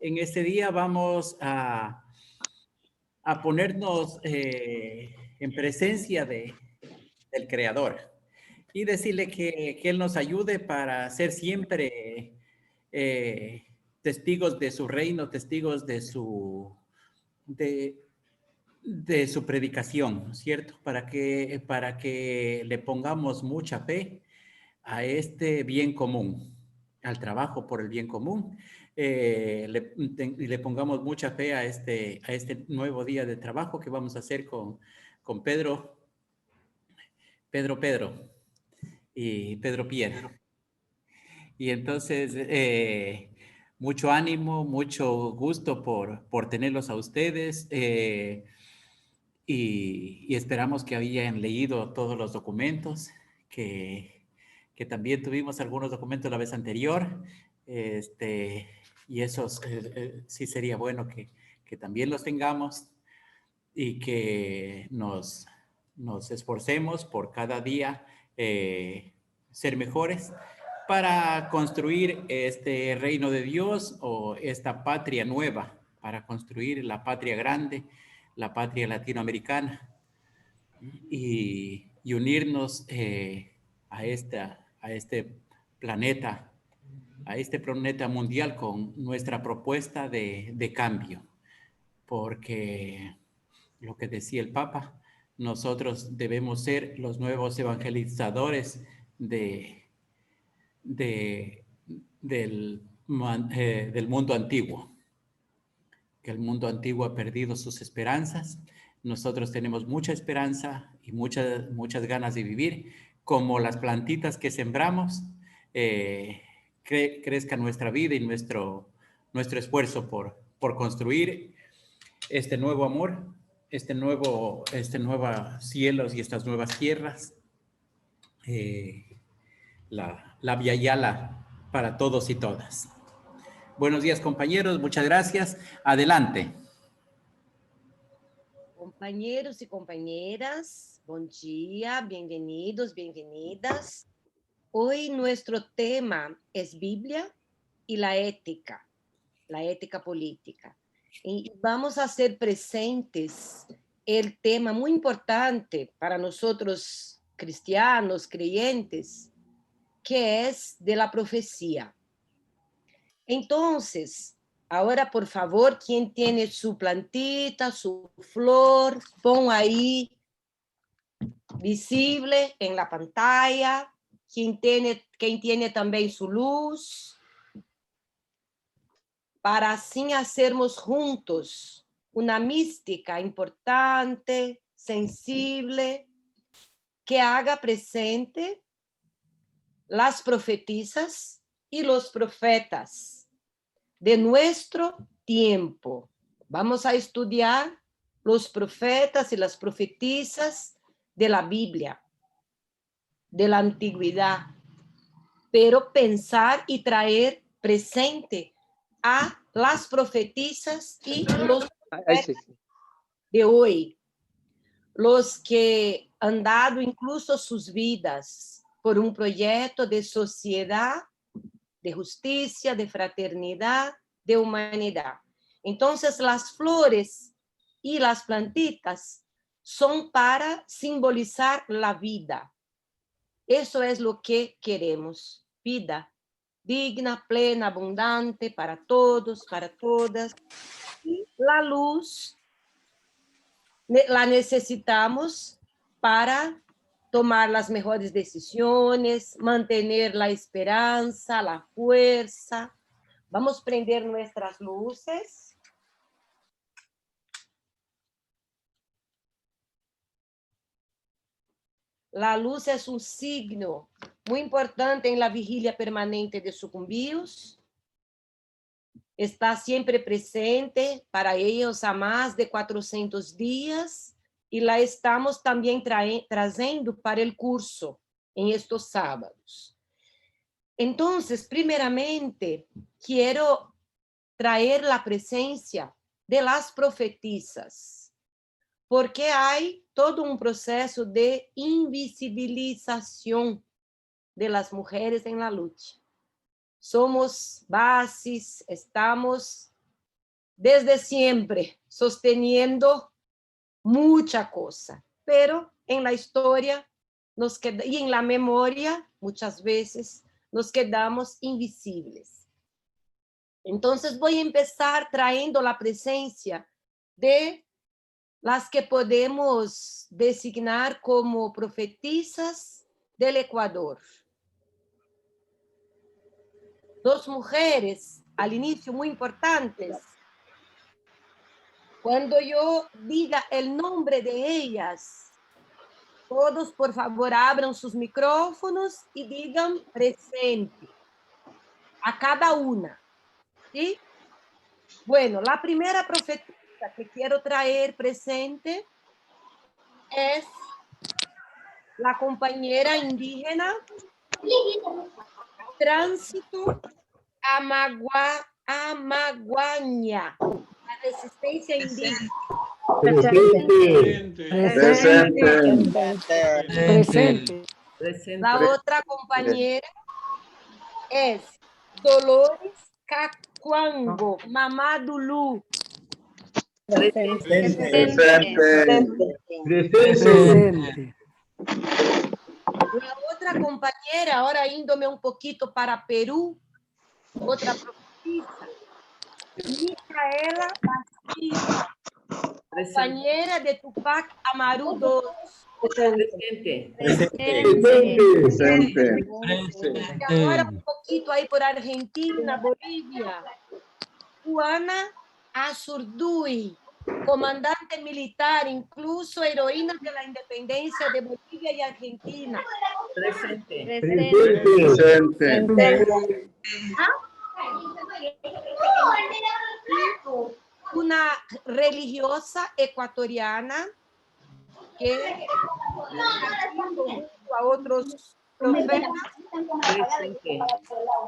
En este día vamos a ponernos en presencia del Creador y decirle que Él nos ayude para ser siempre eh, testigos de su reino, testigos de, de su predicación, ¿cierto? Para que le pongamos mucha fe a este bien común, al trabajo por el bien común, le pongamos mucha fe a este nuevo día de trabajo que vamos a hacer con Pedro y Pedro Pierre. Y entonces, mucho ánimo, mucho gusto por tenerlos a ustedes. Y esperamos que habían leído todos los documentos, que también tuvimos algunos documentos la vez anterior, y esos sí sería bueno que también los tengamos y que nos esforcemos por cada día ser mejores para construir este reino de Dios o esta patria nueva, para construir la patria grande, la patria latinoamericana y unirnos a este planeta, a este planeta mundial con nuestra propuesta de cambio, porque lo que decía el Papa, nosotros debemos ser los nuevos evangelizadores de, del mundo antiguo, que el mundo antiguo ha perdido sus esperanzas. Nosotros tenemos mucha esperanza y muchas ganas de vivir, como las plantitas que sembramos, crezca nuestra vida y nuestro esfuerzo por construir este nuevo amor, este nuevos cielos y estas nuevas tierras, la Via Yala para todos y todas. Buenos días, compañeros, muchas gracias. Adelante. Compañeros y compañeras, buen día, bienvenidos, bienvenidas. Hoy nuestro tema es Biblia y la ética política. Y vamos a hacer presentes el tema muy importante para nosotros cristianos, creyentes, que es de la profecía. Entonces, ahora, por favor, quien tiene su plantita, su flor, pon ahí visible en la pantalla. Quien tiene también su luz, para así hacermos juntos una mística importante, sensible, que haga presente las profetisas y los profetas de nuestro tiempo. Vamos a estudiar los profetas y las profetisas de la Biblia, de la antigüedad, pero pensar y traer presente a las profetisas y los profetas de hoy, los que han dado incluso sus vidas por un proyecto de sociedad, de justicia, de fraternidad, de humanidad. Entonces, las flores y las plantitas son para simbolizar la vida. Eso es lo que queremos, vida digna, plena, abundante para todos, para todas. Y la luz la necesitamos para tomar las mejores decisiones, mantener la esperanza, la fuerza. Vamos a prender nuestras luces. La luz es un signo muy importante en la vigilia permanente de sucumbíos. Está siempre presente para ellos a más de 400 días y la estamos también trazendo para el curso en estos sábados. Entonces, primeramente, quiero traer la presencia de las profetisas, porque hay todo un proceso de invisibilización de las mujeres en la lucha. Somos bases, estamos desde siempre, sosteniendo mucha cosa, pero en la historia y en la memoria muchas veces nos quedamos invisibles. Entonces voy a empezar trayendo la presencia de las que podemos designar como profetisas del Ecuador. Dos mujeres al inicio muy importantes. Cuando yo diga el nombre de ellas, todos por favor abran sus micrófonos y digan presente a cada una. ¿Sí? Bueno, la primera profetisa que quiero traer presente es la compañera indígena Tránsito Amaguaña, la resistencia indígena. Presente. La otra compañera es Dolores Cacuango, Mamá Dulú. Presente. La otra compañera, ahora índome un poquito para Perú, otra profetisa, Micaela Bastida, compañera de Tupac Amaru II. Y ahora un poquito ahí por Argentina, Bolivia, Juana Azurduy, comandante militar, incluso heroína de la independencia de Bolivia y Argentina. Una religiosa ecuatoriana que junto a otros profetas,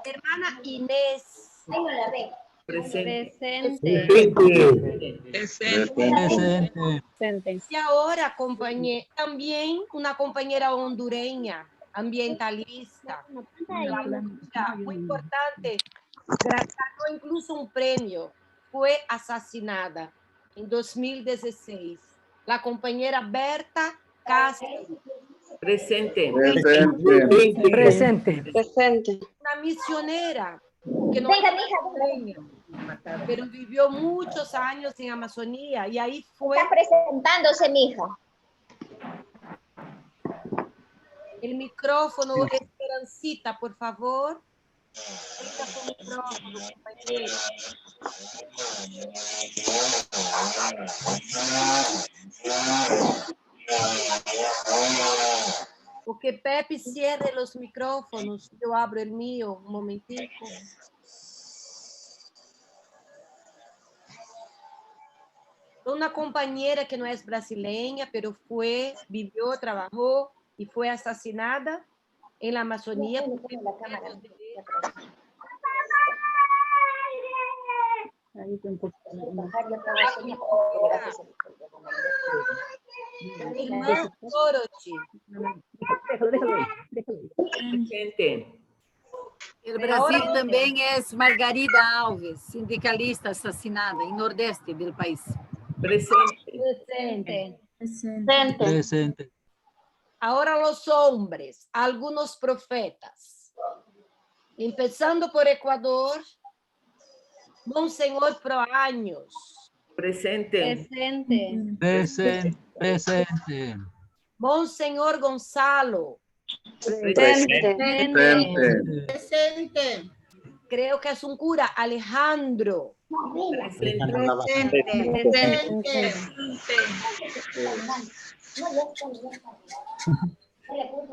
hermana Inés. Y ahora también una compañera hondureña, ambientalista, muy importante, ganó incluso un premio, fue asesinada en 2016, la compañera Berta Castro. Presente. Una misionera que no ganó premio, pero vivió muchos años en Amazonía y ahí fue. Está presentándose, mija. El micrófono, Esperancita, por favor. Tenga su micrófono, compañero. O que Pepe cierre los micrófonos. Yo abro el mío un momentico. Una compañera que no es brasileña, pero vivió, trabajó y fue asesinada en la Amazonía. Irmã Dorothy. El Brasil también es Margarida Alves, sindicalista asesinada en nordeste del país. Presente. Ahora los hombres, algunos profetas. Empezando por Ecuador, Monseñor Proaños. Presente. Monseñor Gonzalo. Presente. Creo que es un cura, Alejandro.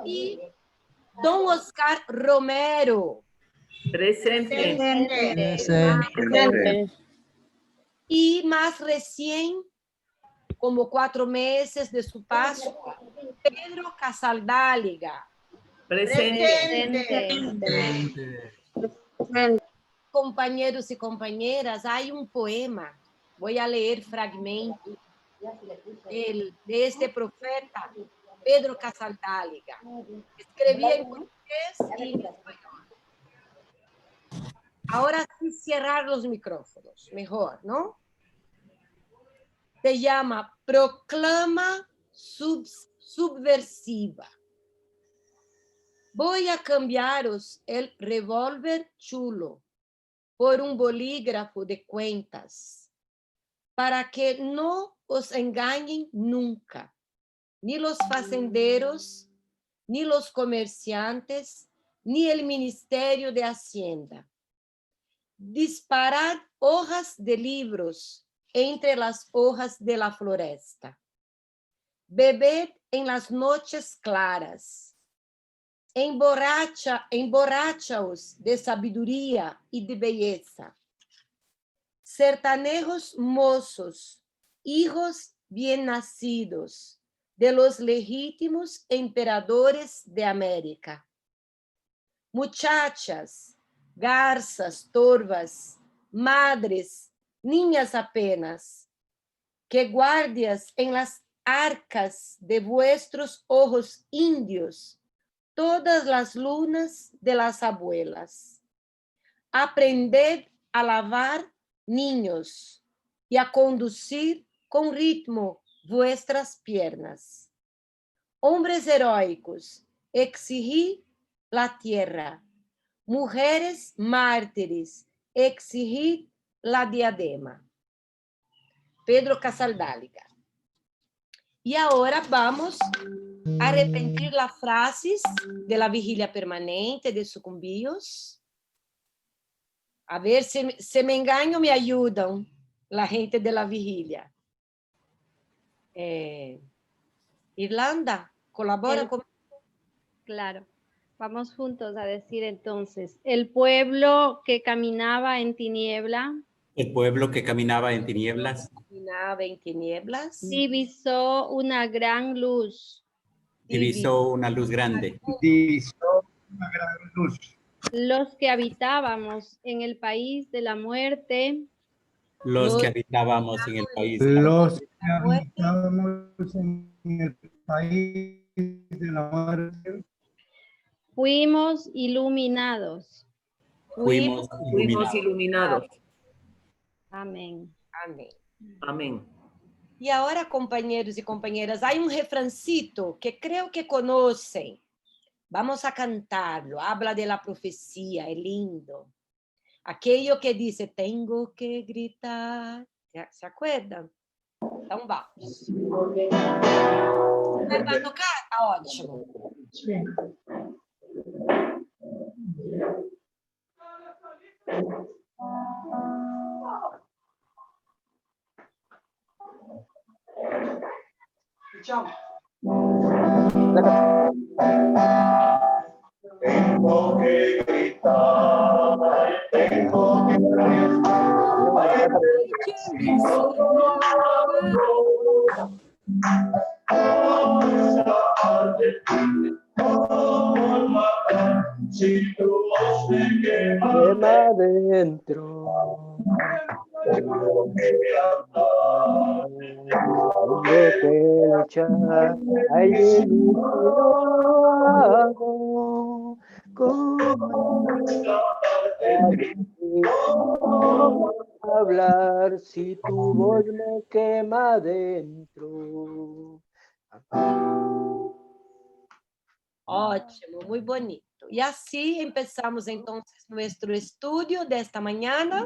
Y Don Oscar Romero. Y más recién, como 4 meses de su paso, Pedro Casaldáliga. Compañeros y compañeras, hay un poema, voy a leer fragmentos de este profeta, Pedro Casaldáliga. Escribía en portugués y en español. Ahora sí cerrar los micrófonos, mejor, ¿no? se llama Proclama Subversiva. Voy a cambiaros el revólver chulo por un bolígrafo de cuentas, para que no os engañen nunca, ni los facenderos, ni los comerciantes, ni el Ministerio de Hacienda. Disparad hojas de libros entre las hojas de la floresta. Bebed en las noches claras. Emborrachaos de sabiduría y de belleza. Sertanejos mozos, hijos bien nacidos de los legítimos emperadores de América. Muchachas, garzas, torvas, madres, niñas apenas, que guardias en las arcas de vuestros ojos indios todas las lunas de las abuelas. Aprended a lavar niños y a conducir con ritmo vuestras piernas. Hombres heroicos, exigid la tierra. Mujeres mártires, exigid la diadema. Pedro Casaldáliga. Y ahora vamos a repetir las frases de la vigilia permanente de Sucumbíos. A ver, se me engaño, me ayudan la gente de la vigilia. Irlanda, colabora conmigo. Claro. Vamos juntos a decir entonces, el pueblo que caminaba en tiniebla. El pueblo que caminaba en tinieblas. Caminaba en tinieblas. Divisó una gran luz. Divisó una luz grande. Divisó una gran luz. Los que habitábamos en el país de la muerte. Los que habitábamos en el país. Los que habitábamos en el país de la muerte. Fuimos iluminados. Fuimos iluminados. Amén. Amén. Amén. Y ahora, compañeros y compañeras, hay un refrancito que creo que conocen. Vamos a cantarlo. Habla de la profecía, es lindo. Aquello que dice, tengo que gritar. ¿Se acuerdan? Então vamos. Vai tocar? Tá ótimo. Sí. Tengo que gritar, tengo que si tu voz me quema dentro. Tengo que hablar, Tengo que luchar, ay, no hago ¿cómo hablar si tu voz me quema dentro? Ótimo, muy bonito. Y así empezamos entonces nuestro estudio de esta mañana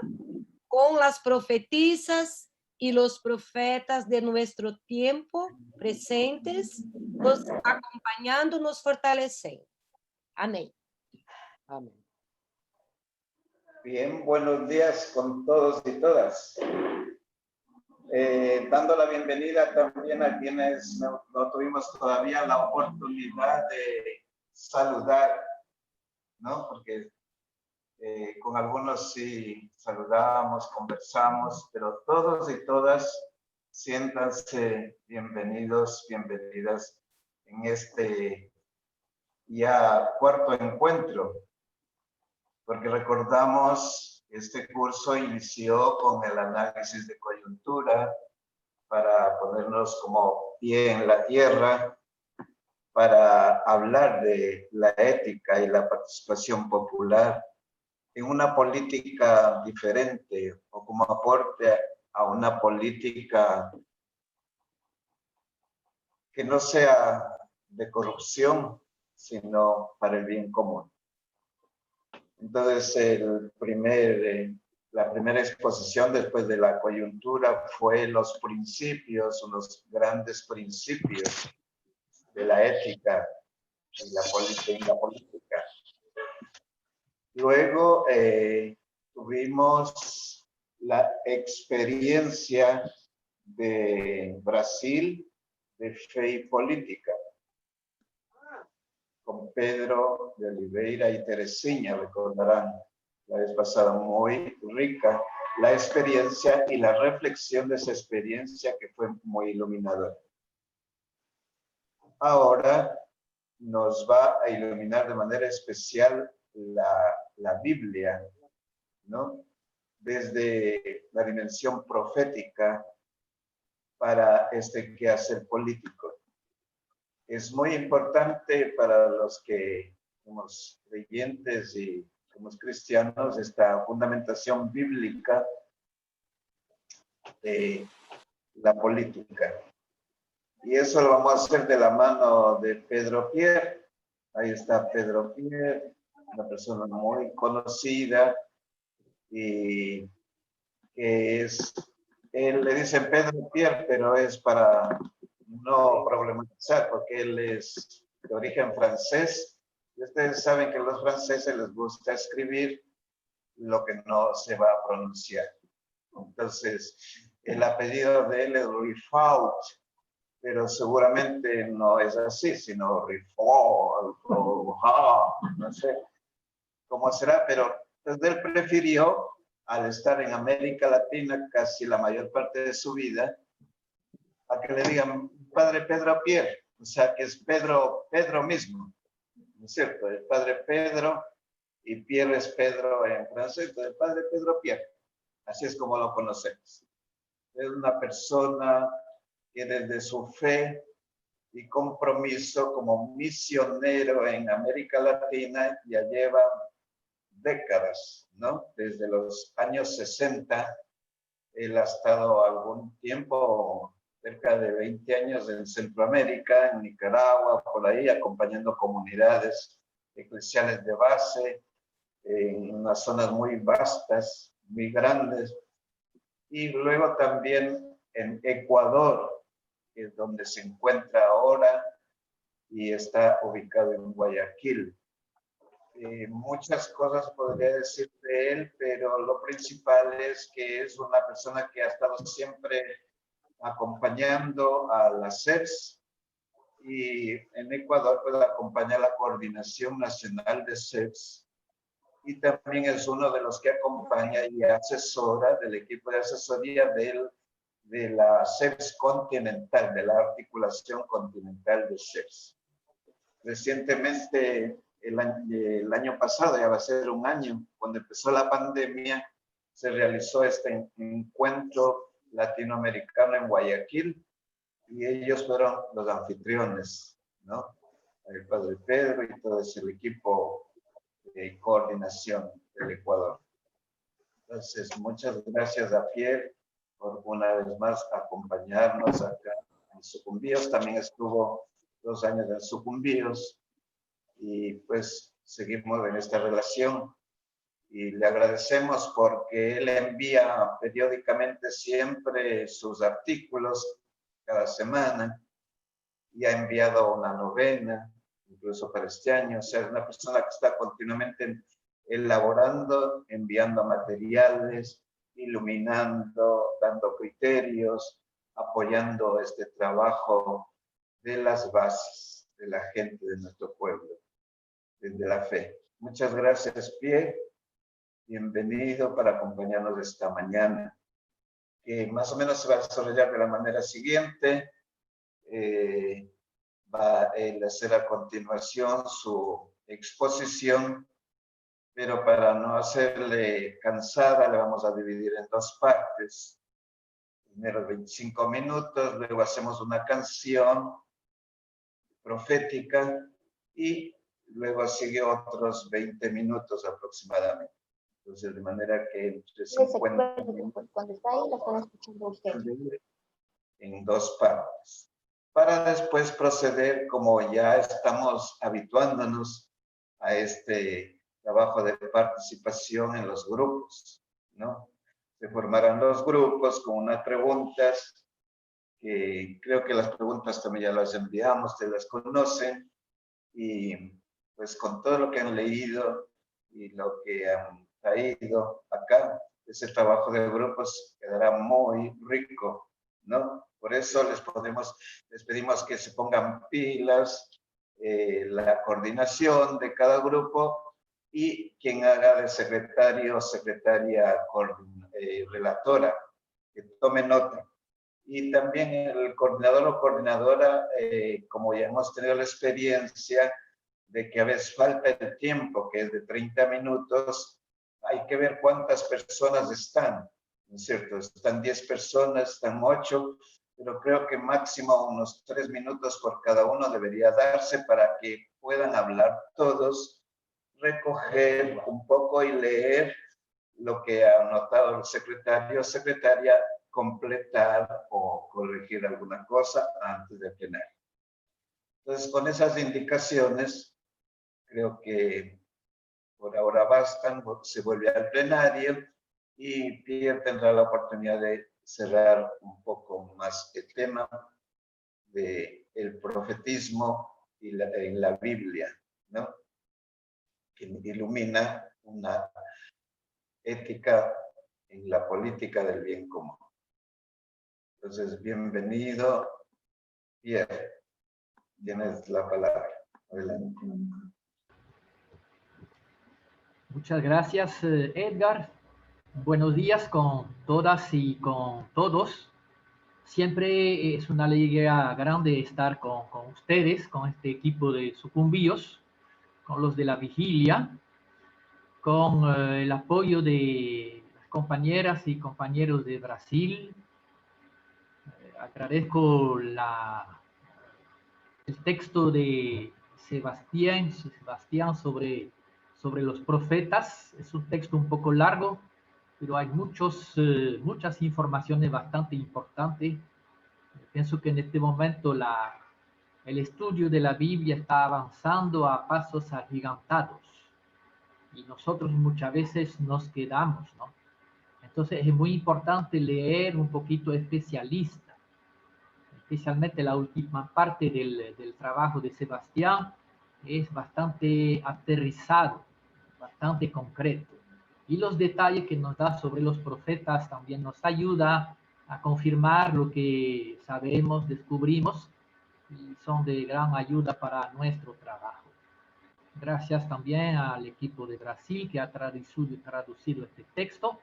con las profetisas y los profetas de nuestro tiempo presentes, nos acompañando, nos fortaleciendo. Amén. Amén. Bien, buenos días con todos y todas. Dando la bienvenida también a quienes no tuvimos todavía la oportunidad de saludar, ¿no? Porque con algunos sí saludábamos, conversamos, pero todos y todas siéntanse bienvenidos, bienvenidas en este ya cuarto encuentro, porque recordamos que este curso inició con el análisis de coyuntura para ponernos como pie en la tierra, para hablar de la ética y la participación popular en una política diferente o como aporte a una política que no sea de corrupción, sino para el bien común. Entonces, la primera exposición después de la coyuntura fue los principios, los grandes principios de la ética y la política. Luego tuvimos la experiencia de Brasil de fe y política, con Pedro de Oliveira y Teresinha, recordarán la vez pasada, muy rica la experiencia y la reflexión de esa experiencia que fue muy iluminadora. Ahora nos va a iluminar de manera especial la Biblia, ¿no? Desde la dimensión profética para este quehacer político. Es muy importante para los que somos creyentes y somos cristianos esta fundamentación bíblica de la política. Y eso lo vamos a hacer de la mano de Pedro Pierre. Ahí está Pedro Pierre, una persona muy conocida y que es, él le dicen Pedro Pierre, pero es para no problematizar, porque él es de origen francés. Y ustedes saben que a los franceses les gusta escribir lo que no se va a pronunciar. Entonces, el apellido de él es Rifaut, pero seguramente no es así, sino Rifaut, o no sé cómo será, pero entonces él prefirió, al estar en América Latina casi la mayor parte de su vida, a que le digan Padre Pedro Pierre, o sea que es Pedro mismo, ¿no es cierto? El Padre Pedro y Pierre es Pedro en francés, entonces el Padre Pedro Pierre, así es como lo conocemos. Es una persona que desde su fe y compromiso como misionero en América Latina ya lleva décadas, ¿no? Desde los años 60, él ha estado algún tiempo, cerca de 20 años en Centroamérica, en Nicaragua, por ahí, acompañando comunidades eclesiales de base, en unas zonas muy vastas, muy grandes. Y luego también en Ecuador, que es donde se encuentra ahora, y está ubicado en Guayaquil. Muchas cosas podría decir de él, pero lo principal es que es una persona que ha estado siempre acompañando a la CEPS, y en Ecuador pues acompaña la Coordinación Nacional de CEPS, y también es uno de los que acompaña y asesora del equipo de asesoría de la CEPS continental, de la articulación continental de CEPS. Recientemente, el año pasado, ya va a ser un año, cuando empezó la pandemia, se realizó este encuentro latinoamericano en Guayaquil, y ellos fueron los anfitriones, ¿no? El Padre Pedro y todo ese equipo de coordinación del Ecuador. Entonces, muchas gracias a Pierre por una vez más acompañarnos acá en Sucumbíos. También estuvo 2 años en Sucumbíos, y pues seguimos en esta relación. Y le agradecemos porque él envía periódicamente siempre sus artículos cada semana, y ha enviado una novena, incluso para este año. O sea, es una persona que está continuamente elaborando, enviando materiales, iluminando, dando criterios, apoyando este trabajo de las bases de la gente de nuestro pueblo, desde la fe. Muchas gracias, Pierre. Bienvenido para acompañarnos esta mañana, que más o menos se va a desarrollar de la manera siguiente. Va a hacer a continuación su exposición, pero para no hacerle cansada, le vamos a dividir en 2 partes. Primero 25 minutos, luego hacemos una canción profética, y luego sigue otros 20 minutos aproximadamente. Entonces, de manera que entre 50 minutos, cuando está ahí, lo están escuchando usted. en 2 partes. para después proceder, como ya estamos habituándonos a este trabajo de participación en los grupos, ¿no? Se formarán los grupos con unas preguntas, que creo que las preguntas también ya las enviamos, ustedes las conocen, y pues con todo lo que han leído y lo que han traído acá, ese trabajo de grupos quedará muy rico, ¿no? Por eso les pedimos que se pongan pilas, la coordinación de cada grupo y quien haga de secretario o secretaria relatora, que tome nota. Y también el coordinador o coordinadora, como ya hemos tenido la experiencia de que a veces falta el tiempo, que es de 30 minutos, hay que ver cuántas personas están, ¿no es cierto? Están 10 personas, están 8, pero creo que máximo unos 3 minutos por cada uno debería darse para que puedan hablar todos, recoger un poco y leer lo que ha anotado el secretario o secretaria, completar o corregir alguna cosa antes de plenario. Entonces, con esas indicaciones, creo que por ahora bastan, se vuelve al plenario y Pierre tendrá la oportunidad de cerrar un poco más el tema del profetismo en la Biblia, ¿no? Que ilumina una ética en la política del bien común. Entonces, bienvenido, Pierre. Tienes la palabra. Adelante. Muchas gracias, Edgar. Buenos días con todas y con todos. Siempre es una alegría grande estar con ustedes, con este equipo de sucumbíos, con los de la vigilia, con el apoyo de las compañeras y compañeros de Brasil. Agradezco el texto de Sebastián sobre los profetas. Es un texto un poco largo, pero hay muchas informaciones bastante importantes. Pienso que en este momento el estudio de la Biblia está avanzando a pasos agigantados y nosotros muchas veces nos quedamos, ¿no? Entonces es muy importante leer un poquito especialista, especialmente la última parte del trabajo de Sebastián es bastante aterrizado, bastante concreto. Y los detalles que nos da sobre los profetas también nos ayuda a confirmar lo que sabemos, descubrimos, y son de gran ayuda para nuestro trabajo. Gracias también al equipo de Brasil que ha traducido este texto.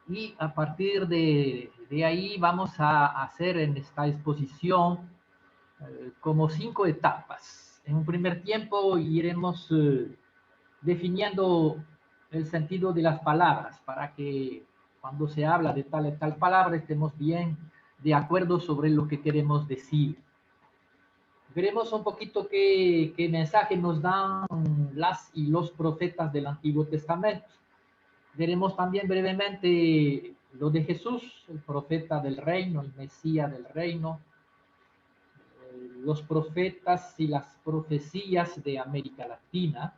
Y a partir de ahí vamos a hacer en esta exposición como 5 etapas. En un primer tiempo iremos definiendo el sentido de las palabras para que cuando se habla de tal y tal palabra estemos bien de acuerdo sobre lo que queremos decir. Veremos un poquito qué mensaje nos dan las y los profetas del Antiguo Testamento. Veremos también brevemente lo de Jesús, el profeta del reino, el Mesías del reino, los profetas y las profecías de América Latina.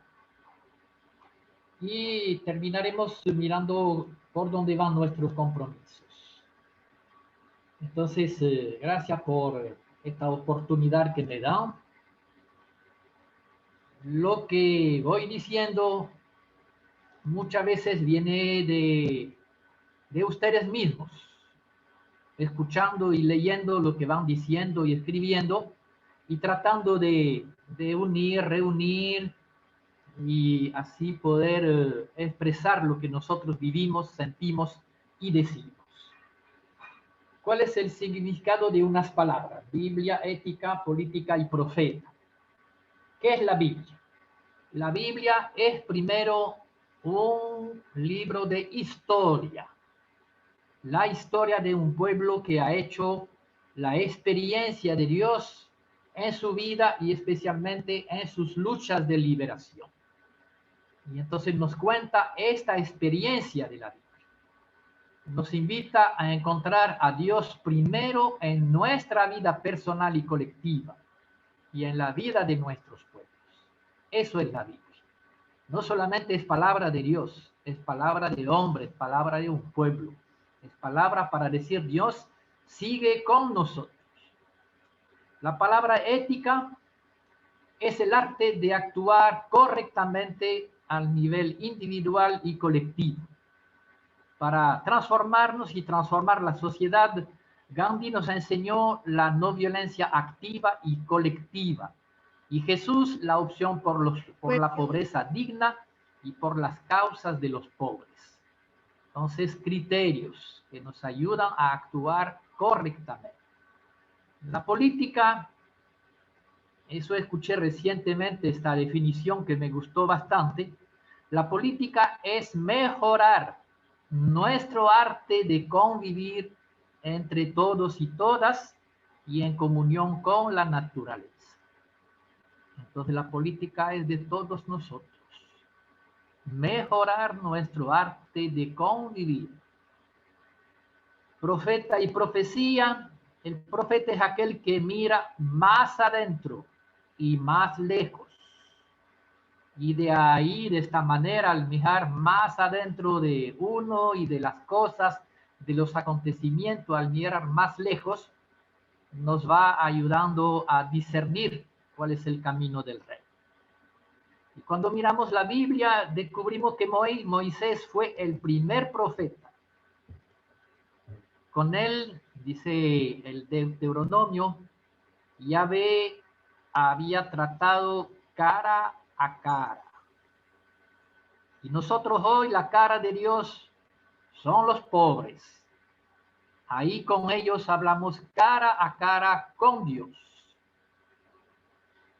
Y terminaremos mirando por dónde van nuestros compromisos. Entonces, gracias por esta oportunidad que me dan. Lo que voy diciendo muchas veces viene de ustedes mismos, escuchando y leyendo lo que van diciendo y escribiendo y tratando de reunir y así poder expresar lo que nosotros vivimos, sentimos y decimos. ¿Cuál es el significado de unas palabras? Biblia, ética, política y profeta. ¿Qué es la Biblia? La Biblia es primero un libro de historia. La historia de un pueblo que ha hecho la experiencia de Dios en su vida y especialmente en sus luchas de liberación. Y entonces nos cuenta esta experiencia de la Biblia. nos invita a encontrar a Dios primero en nuestra vida personal y colectiva y en la vida de nuestros pueblos. Eso es la Biblia. No solamente es palabra de Dios, es palabra de hombre, es palabra de un pueblo. Es palabra para decir Dios sigue con nosotros. La palabra ética es el arte de actuar correctamente al nivel individual y colectivo. Para transformarnos y transformar la sociedad, Gandhi nos enseñó la no violencia activa y colectiva. Y Jesús la opción por la pobreza digna y por las causas de los pobres. Entonces, criterios que nos ayudan a actuar correctamente. La política, eso escuché recientemente esta definición que me gustó bastante. La política es mejorar nuestro arte de convivir entre todos y todas y en comunión con la naturaleza. Entonces la política es de todos nosotros. Mejorar nuestro arte de convivir. Profeta y profecía. El profeta es aquel que mira más adentro y más lejos. Y de ahí, de esta manera, al mirar más adentro de uno y de las cosas, de los acontecimientos, al mirar más lejos, nos va ayudando a discernir cuál es el camino del rey. Y cuando miramos la Biblia, descubrimos que Moisés fue el primer profeta. Con él, dice el Deuteronomio, Yahvé había tratado cara a cara. Y nosotros hoy la cara de Dios son los pobres. Ahí con ellos hablamos cara a cara con Dios.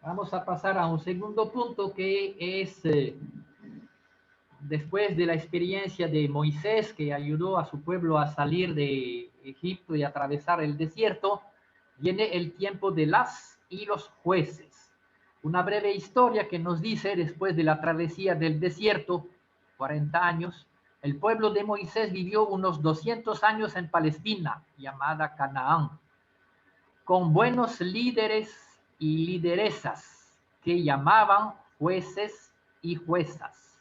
Vamos a pasar a un segundo punto que es después de la experiencia de Moisés que ayudó a su pueblo a salir de Egipto y atravesar el desierto, viene el tiempo de las y los jueces. Una breve historia que nos dice, después de la travesía del desierto, 40 años, el pueblo de Moisés vivió unos 200 años en Palestina, llamada Canaán, con buenos líderes y lideresas que llamaban jueces y juezas.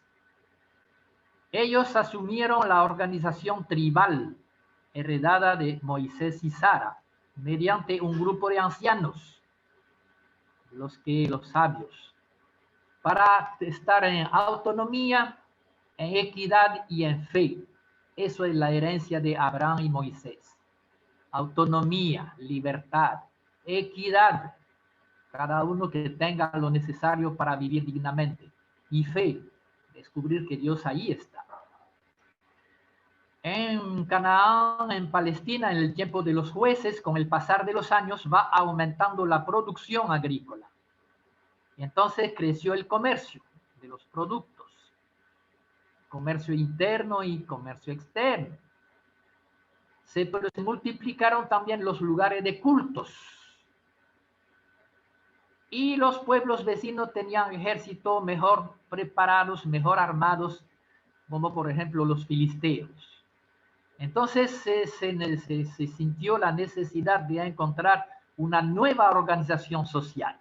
Ellos asumieron la organización tribal heredada de Moisés y Sara mediante un grupo de ancianos, los sabios, para estar en autonomía, en equidad y en fe. Eso es la herencia de Abraham y Moisés. Autonomía, libertad, equidad, cada uno que tenga lo necesario para vivir dignamente. Y fe, descubrir que Dios ahí está. En Canaán, en Palestina, en el tiempo de los jueces, con el pasar de los años, va aumentando la producción agrícola. Y entonces creció el comercio de los productos. Comercio interno y comercio externo. Se multiplicaron también los lugares de cultos. Y los pueblos vecinos tenían ejércitos mejor preparados, mejor armados, como por ejemplo los filisteos. Entonces se sintió la necesidad de encontrar una nueva organización social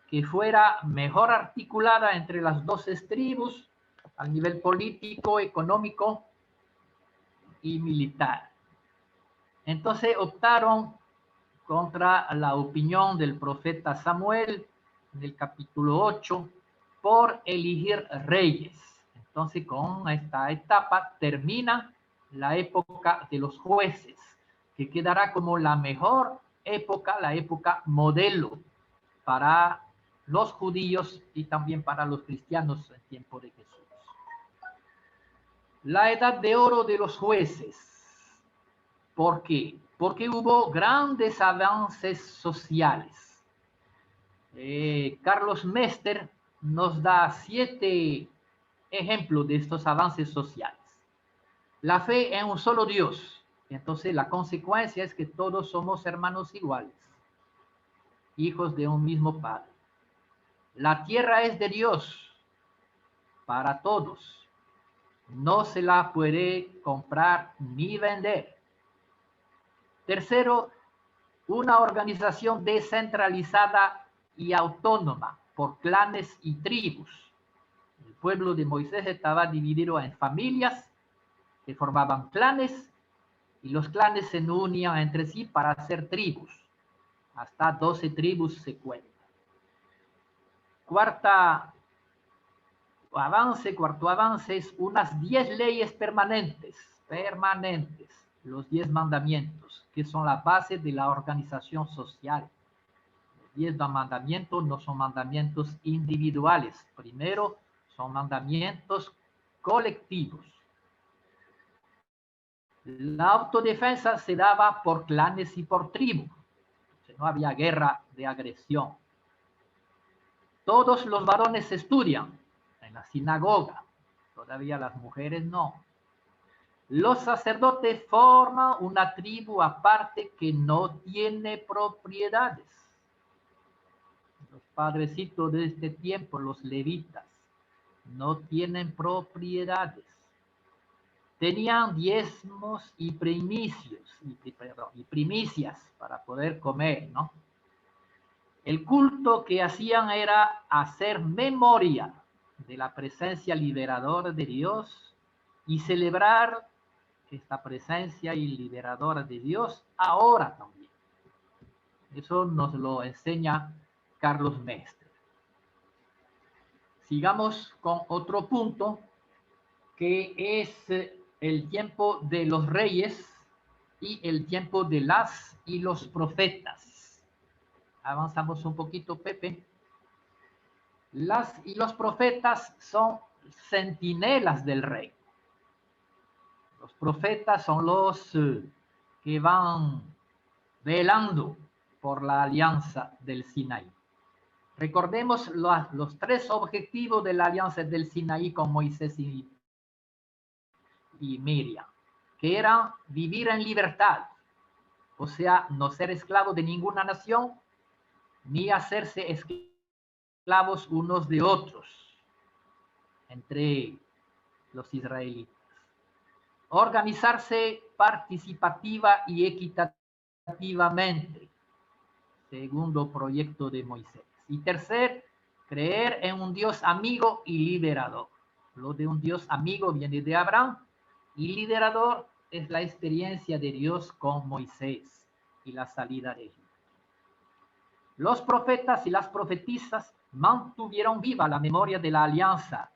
que fuera mejor articulada entre las dos tribus a nivel político, económico y militar. Entonces optaron contra la opinión del profeta Samuel en el capítulo 8 por elegir reyes. Entonces con esta etapa termina la época de los jueces, que quedará como la mejor época, la época modelo para los judíos y también para los cristianos en tiempo de Jesús. La edad de oro de los jueces. ¿Por qué? Porque hubo grandes avances sociales. Carlos Mester nos da 7 ejemplos de estos avances sociales. La fe en un solo Dios. Entonces la consecuencia es que todos somos hermanos iguales, hijos de un mismo Padre. La tierra es de Dios para todos. no se la puede comprar ni vender. Tercero, una organización descentralizada y autónoma por clanes y tribus. El pueblo de Moisés estaba dividido en familias que formaban clanes y los clanes se unían entre sí para hacer tribus. Hasta 12 tribus se cuentan. Cuarto avance es unas 10 leyes permanentes, los 10 mandamientos, que son la base de la organización social. Los 10 mandamientos no son mandamientos individuales, primero son mandamientos colectivos. La autodefensa se daba por clanes y por tribu, no había guerra de agresión. Todos los varones estudian en la sinagoga, todavía las mujeres no. Los sacerdotes forman una tribu aparte que no tiene propiedades. Los padrecitos de este tiempo, los levitas, no tienen propiedades. Tenían diezmos y primicias para poder comer, ¿no? El culto que hacían era hacer memoria de la presencia liberadora de Dios y celebrar esta presencia y liberadora de Dios ahora también. Eso nos lo enseña Carlos Mestre. Sigamos con otro punto, que es el tiempo de los reyes y el tiempo de las y los profetas. Avanzamos un poquito, Pepe. Las y los profetas son centinelas del rey. Los profetas son los que van velando por la alianza del Sinaí. Recordemos los 3 objetivos de la alianza del Sinaí con Moisés y Miriam, que eran vivir en libertad, o sea, no ser esclavo de ninguna nación, ni hacerse esclavos unos de otros entre los israelitas. Organizarse participativa y equitativamente, segundo proyecto de Moisés. Y tercer, creer en un Dios amigo y liberador. Lo de un Dios amigo viene de Abraham y liberador es la experiencia de Dios con Moisés y la salida de Egipto. Los profetas y las profetisas mantuvieron viva la memoria de la alianza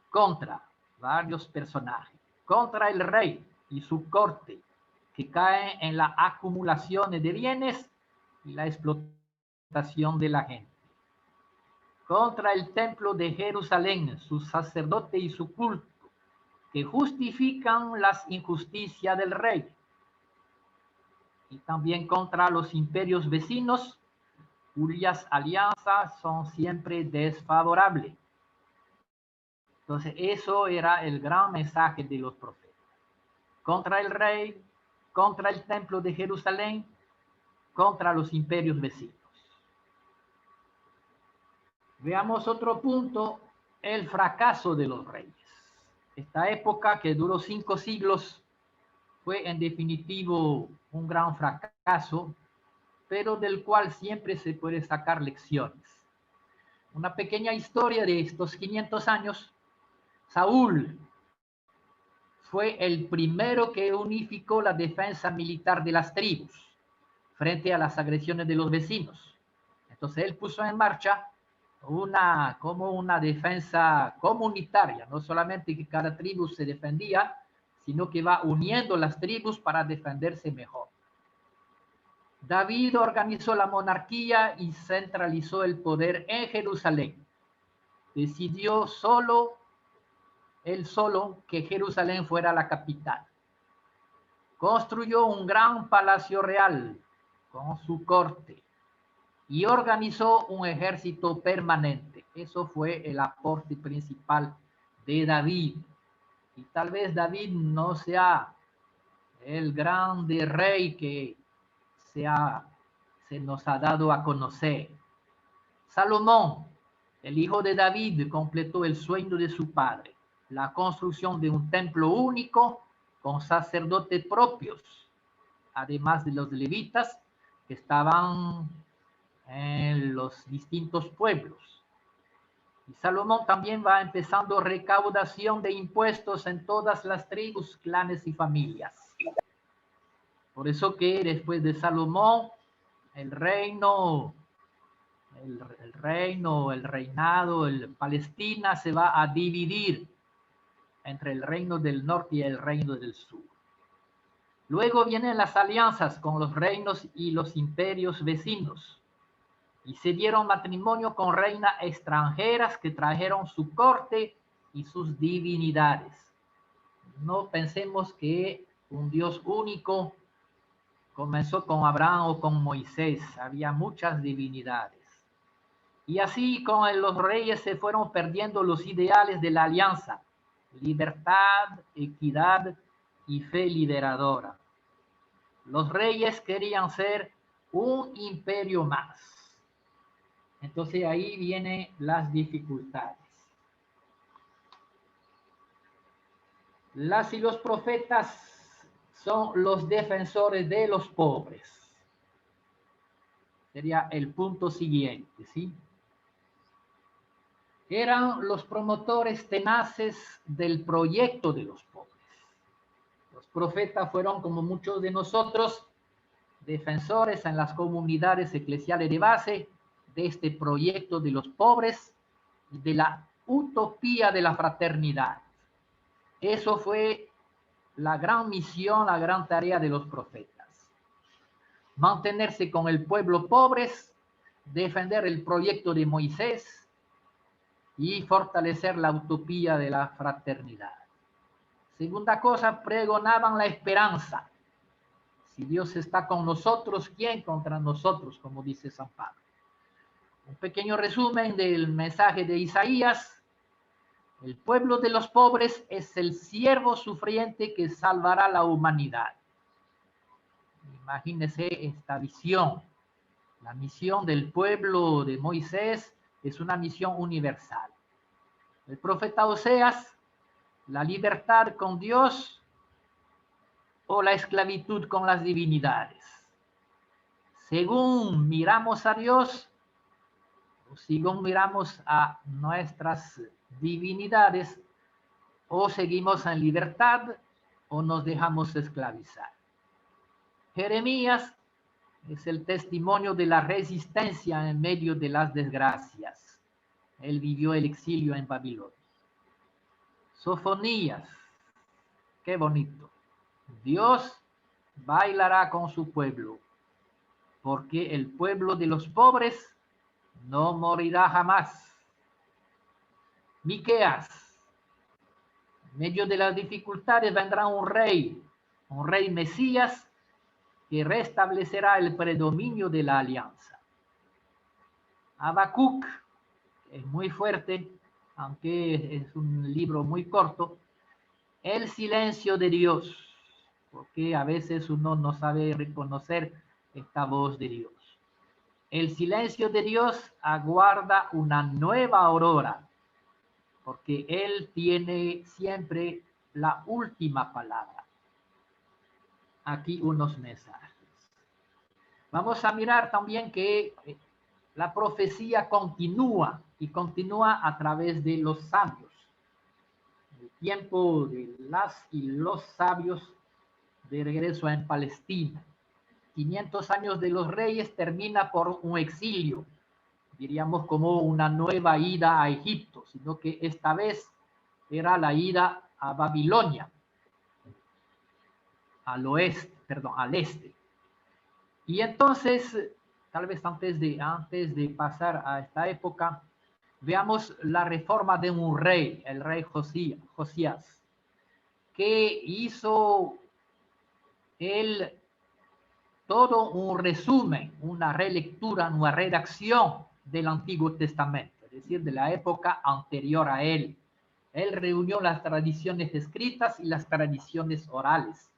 contra varios personajes, contra el rey y su corte, que caen en la acumulación de bienes y la explotación de la gente, contra el templo de Jerusalén, su sacerdote y su culto, que justifican las injusticias del rey, y también contra los imperios vecinos, cuyas alianzas son siempre desfavorables. Entonces, eso era el gran mensaje de los profetas. Contra el rey, contra el templo de Jerusalén, contra los imperios vecinos. Veamos otro punto, el fracaso de los reyes. Esta época, que duró 5 siglos, fue en definitivo un gran fracaso, pero del cual siempre se puede sacar lecciones. Una pequeña historia de estos 500 años. Saúl fue el primero que unificó la defensa militar de las tribus frente a las agresiones de los vecinos. Entonces él puso en marcha como una defensa comunitaria, no solamente que cada tribu se defendía, sino que va uniendo las tribus para defenderse mejor. David organizó la monarquía y centralizó el poder en Jerusalén. Decidió él solo, que Jerusalén fuera la capital. Construyó un gran palacio real con su corte y organizó un ejército permanente. Eso fue el aporte principal de David. Y tal vez David no sea el grande rey que se nos ha dado a conocer. Salomón, el hijo de David, completó el sueño de su padre. la construcción de un templo único con sacerdotes propios, además de los levitas que estaban en los distintos pueblos. Y Salomón también va empezando recaudación de impuestos en todas las tribus, clanes y familias. Por eso que después de Salomón, el reinado, Palestina se va a dividir entre el reino del norte y el reino del sur. Luego vienen las alianzas con los reinos y los imperios vecinos. Y se dieron matrimonio con reinas extranjeras que trajeron su corte y sus divinidades. No pensemos que un Dios único comenzó con Abraham o con Moisés. Había muchas divinidades. Y así con los reyes se fueron perdiendo los ideales de la alianza. Libertad, equidad y fe liberadora. Los reyes querían ser un imperio más. Entonces ahí vienen las dificultades. Las y los profetas son los defensores de los pobres. Sería el punto siguiente, ¿sí? Eran los promotores tenaces del proyecto de los pobres. Los profetas fueron, como muchos de nosotros, defensores en las comunidades eclesiales de base de este proyecto de los pobres y de la utopía de la fraternidad. Eso fue la gran misión, la gran tarea de los profetas. Mantenerse con el pueblo pobres, defender el proyecto de Moisés y fortalecer la utopía de la fraternidad. Segunda cosa, pregonaban la esperanza. Si Dios está con nosotros, ¿quién contra nosotros? Como dice San Pablo. Un pequeño resumen del mensaje de Isaías. El pueblo de los pobres es el siervo sufriente que salvará la humanidad. Imagínense esta visión. La misión del pueblo de Moisés es una misión universal. El profeta Oseas, la libertad con Dios o la esclavitud con las divinidades. Según miramos a Dios, según miramos a nuestras divinidades, o seguimos en libertad o nos dejamos esclavizar. Jeremías es el testimonio de la resistencia en medio de las desgracias. Él vivió el exilio en Babilonia. Sofonías, qué bonito. Dios bailará con su pueblo, porque el pueblo de los pobres no morirá jamás. Miqueas, en medio de las dificultades vendrá un rey Mesías, que restablecerá el predominio de la alianza. Habacuc, es muy fuerte, aunque es un libro muy corto, el silencio de Dios, porque a veces uno no sabe reconocer esta voz de Dios. El silencio de Dios aguarda una nueva aurora, porque Él tiene siempre la última palabra. Aquí unos mensajes. Vamos a mirar también que la profecía continúa y continúa a través de los sabios. El tiempo de las y los sabios de regreso en Palestina. 500 años de los reyes termina por un exilio, diríamos como una nueva ida a Egipto, sino que esta vez era la ida a Babilonia, al este. Y entonces, tal vez antes de pasar a esta época, veamos la reforma de un rey, el rey Josías, que hizo todo un resumen, una relectura, una redacción del Antiguo Testamento, es decir, de la época anterior a él. Él reunió las tradiciones escritas y las tradiciones orales.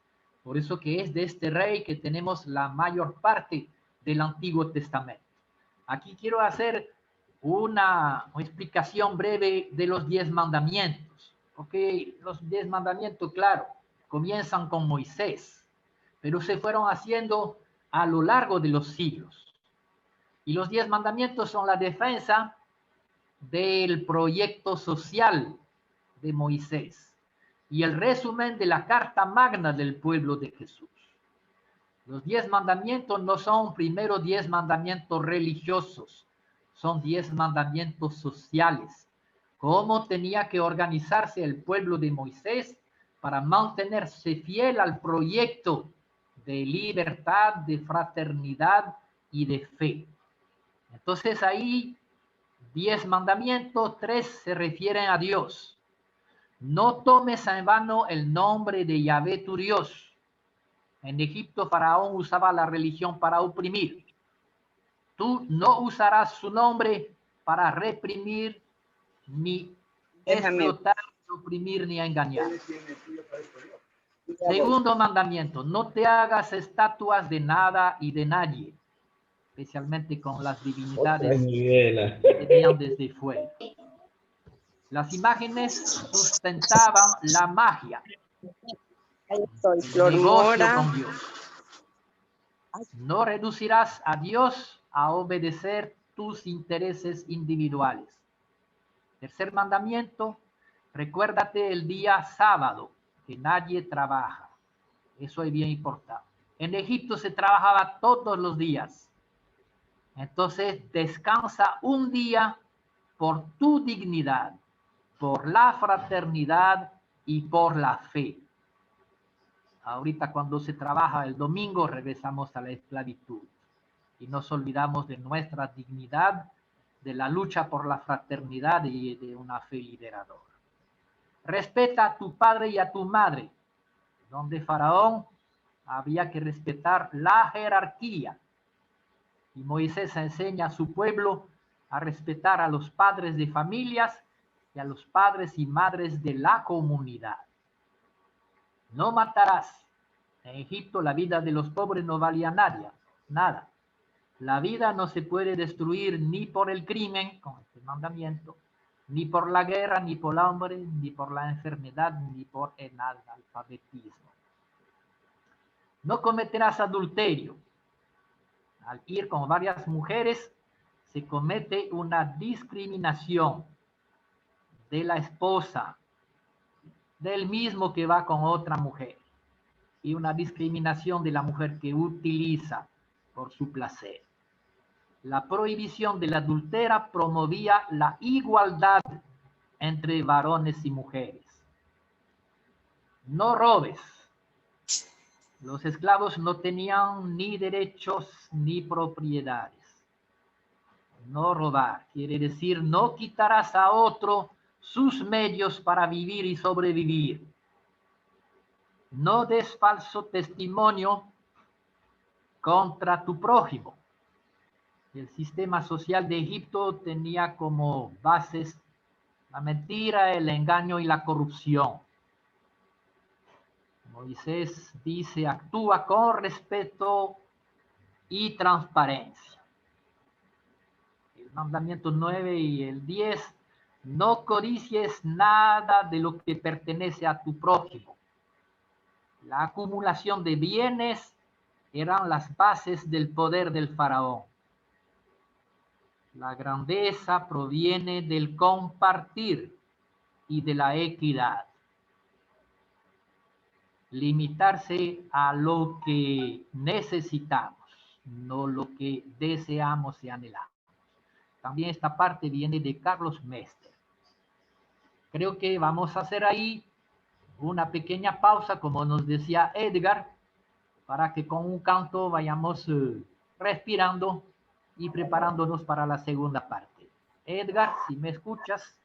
Por eso que es de este rey que tenemos la mayor parte del Antiguo Testamento. Aquí quiero hacer una explicación breve de los 10 mandamientos. Porque los 10 mandamientos, claro, comienzan con Moisés, pero se fueron haciendo a lo largo de los siglos. Y los 10 mandamientos son la defensa del proyecto social de Moisés y el resumen de la Carta Magna del pueblo de Jesús. Los 10 mandamientos no son primero 10 mandamientos religiosos, son 10 mandamientos sociales. Cómo tenía que organizarse el pueblo de Moisés para mantenerse fiel al proyecto de libertad, de fraternidad y de fe. Entonces ahí 10 mandamientos, 3 se refieren a Dios. No tomes en vano el nombre de Yahvé tu Dios. En Egipto, Faraón usaba la religión para oprimir. Tú no usarás su nombre para reprimir, ni explotar, ni oprimir, ni engañar. Segundo mandamiento, no te hagas estatuas de nada y de nadie, especialmente con las divinidades que venían desde fuera. Las imágenes sustentaban la magia, el negocio con Dios. No reducirás a Dios a obedecer tus intereses individuales. Tercer mandamiento, recuérdate el día sábado, que nadie trabaja. Eso es bien importante. En Egipto se trabajaba todos los días. Entonces, descansa un día por tu dignidad, por la fraternidad y por la fe. Ahorita cuando se trabaja el domingo, regresamos a la esclavitud y nos olvidamos de nuestra dignidad, de la lucha por la fraternidad y de una fe liberadora. Respeta a tu padre y a tu madre. Donde Faraón había que respetar la jerarquía. Y Moisés enseña a su pueblo a respetar a los padres de familias y a los padres y madres de la comunidad. No matarás. En Egipto la vida de los pobres no valía nada. La vida no se puede destruir ni por el crimen, con este mandamiento, ni por la guerra, ni por el hambre, ni por la enfermedad, ni por el analfabetismo. No cometerás adulterio. Al ir con varias mujeres, se comete una discriminación de la esposa, del mismo que va con otra mujer, y una discriminación de la mujer que utiliza por su placer. La prohibición de la adultera promovía la igualdad entre varones y mujeres. No robes. Los esclavos no tenían ni derechos ni propiedades. No robar quiere decir no quitarás a otro sus medios para vivir y sobrevivir. No des falso testimonio contra tu prójimo. El sistema social de Egipto tenía como bases la mentira, el engaño y la corrupción. Moisés dice, actúa con respeto y transparencia. El mandamiento 9 y el 10, no codicies nada de lo que pertenece a tu prójimo. La acumulación de bienes eran las bases del poder del faraón. La grandeza proviene del compartir y de la equidad. Limitarse a lo que necesitamos, no lo que deseamos y anhelamos. También esta parte viene de Carlos Mester. Creo que vamos a hacer ahí una pequeña pausa, como nos decía Edgar, para que con un canto vayamos respirando y preparándonos para la segunda parte. Edgar, si me escuchas.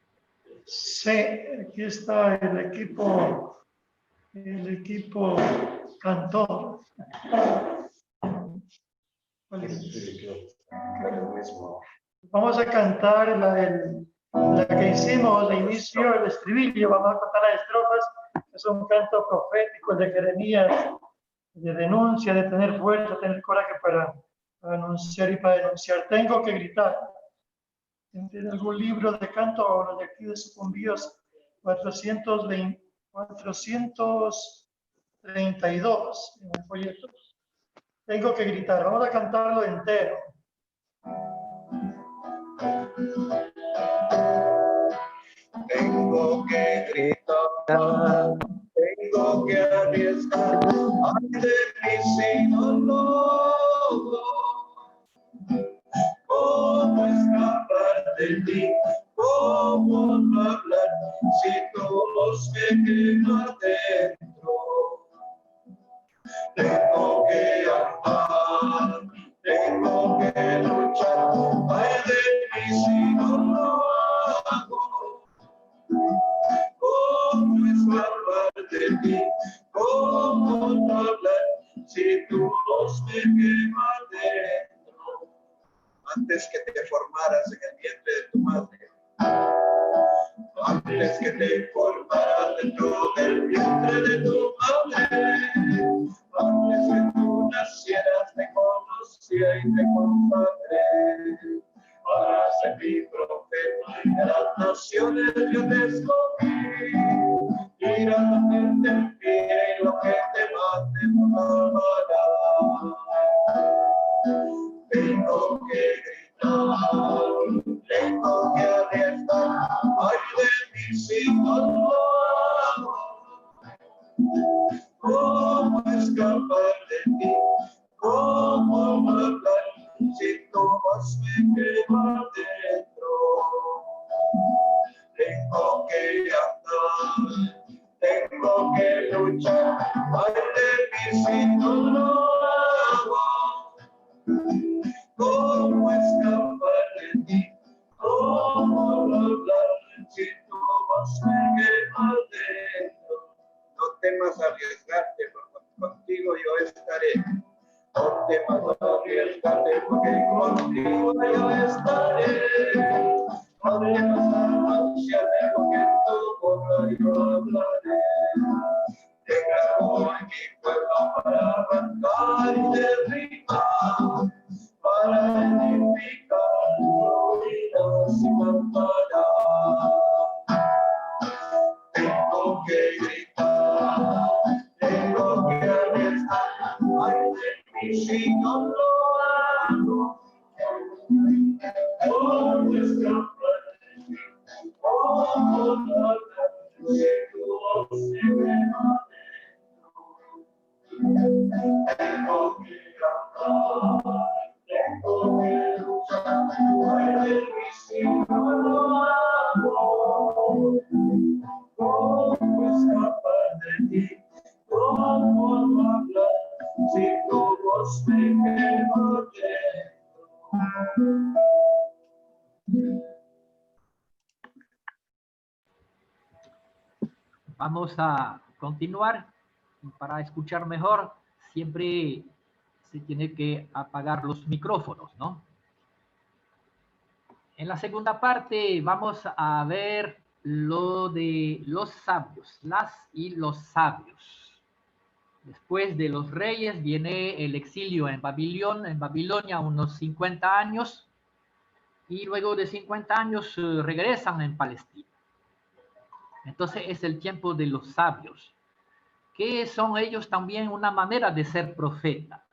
Sí, aquí está el equipo cantor. Vamos a cantar la que hicimos de inicio, el estribillo. Vamos a cantar las estrofas, que es un canto profético de Jeremías, de denuncia, de tener fuerza, tener coraje para anunciar y para denunciar. Tengo que gritar. ¿Tiene algún libro de canto o los de aquí de Sucumbíos 432 en el folleto. Tengo que gritar, vamos a cantarlo entero. Tengo que gritar, tengo que arriesgar, ay de mí si no logro. ¿Cómo escapar de ti? ¿Cómo no hablar si todos me queman dentro? Tengo que andar, tengo que luchar, ay de mí si no lo hago. ¿Cómo escapar de ti? ¿Cómo no hablar si tu voz me quema dentro? Antes que te formaras en el vientre de tu madre, antes que te formaras dentro del vientre de tu madre, antes que tú nacieras te conocía y te consagré. Para ser mi profeta de las naciones yo te escogí. Tirándote en pie y lo que te mate no amará. Tengo que gritar, tengo que arriesgar, ay de mí si no lo hago. ¿Cómo escapar de ti? ¿Cómo hablar si tu voz me quema dentro? Tengo que andar, tengo que luchar, ay de mí si no lo hago. ¿Cómo escapar de ti? ¿Cómo hablar si tu voz me quema dentro? No temas arriesgarte, porque contigo yo estaré. No temas arriesgarte, porque contigo yo estaré. No temas anunciarme, porque en tu boca yo hablaré. Tengo en mi pueblo para arrancar y derribar, para edificar ruinas y cantará. Tengo que gritar, tengo que arriesgar, ay de mí si no lo hago. ¿Cómo escapar de ti? ¿Cómo hablar si tu voz me quema dentro? Tengo que cantar, tengo que luchar, ay de mí si no lo hago. ¿Cómo escapar de ti? ¿Cómo hablar si tu voz me quema dentro? Vamos a continuar. Para escuchar mejor, siempre se tiene que apagar los micrófonos, ¿no? En la segunda parte vamos a ver lo de los sabios, las y los sabios. Después de los reyes viene el exilio en Babilonia unos 50 años, y luego de 50 años regresan en Palestina. Entonces es el tiempo de los sabios, que son ellos también una manera de ser profeta.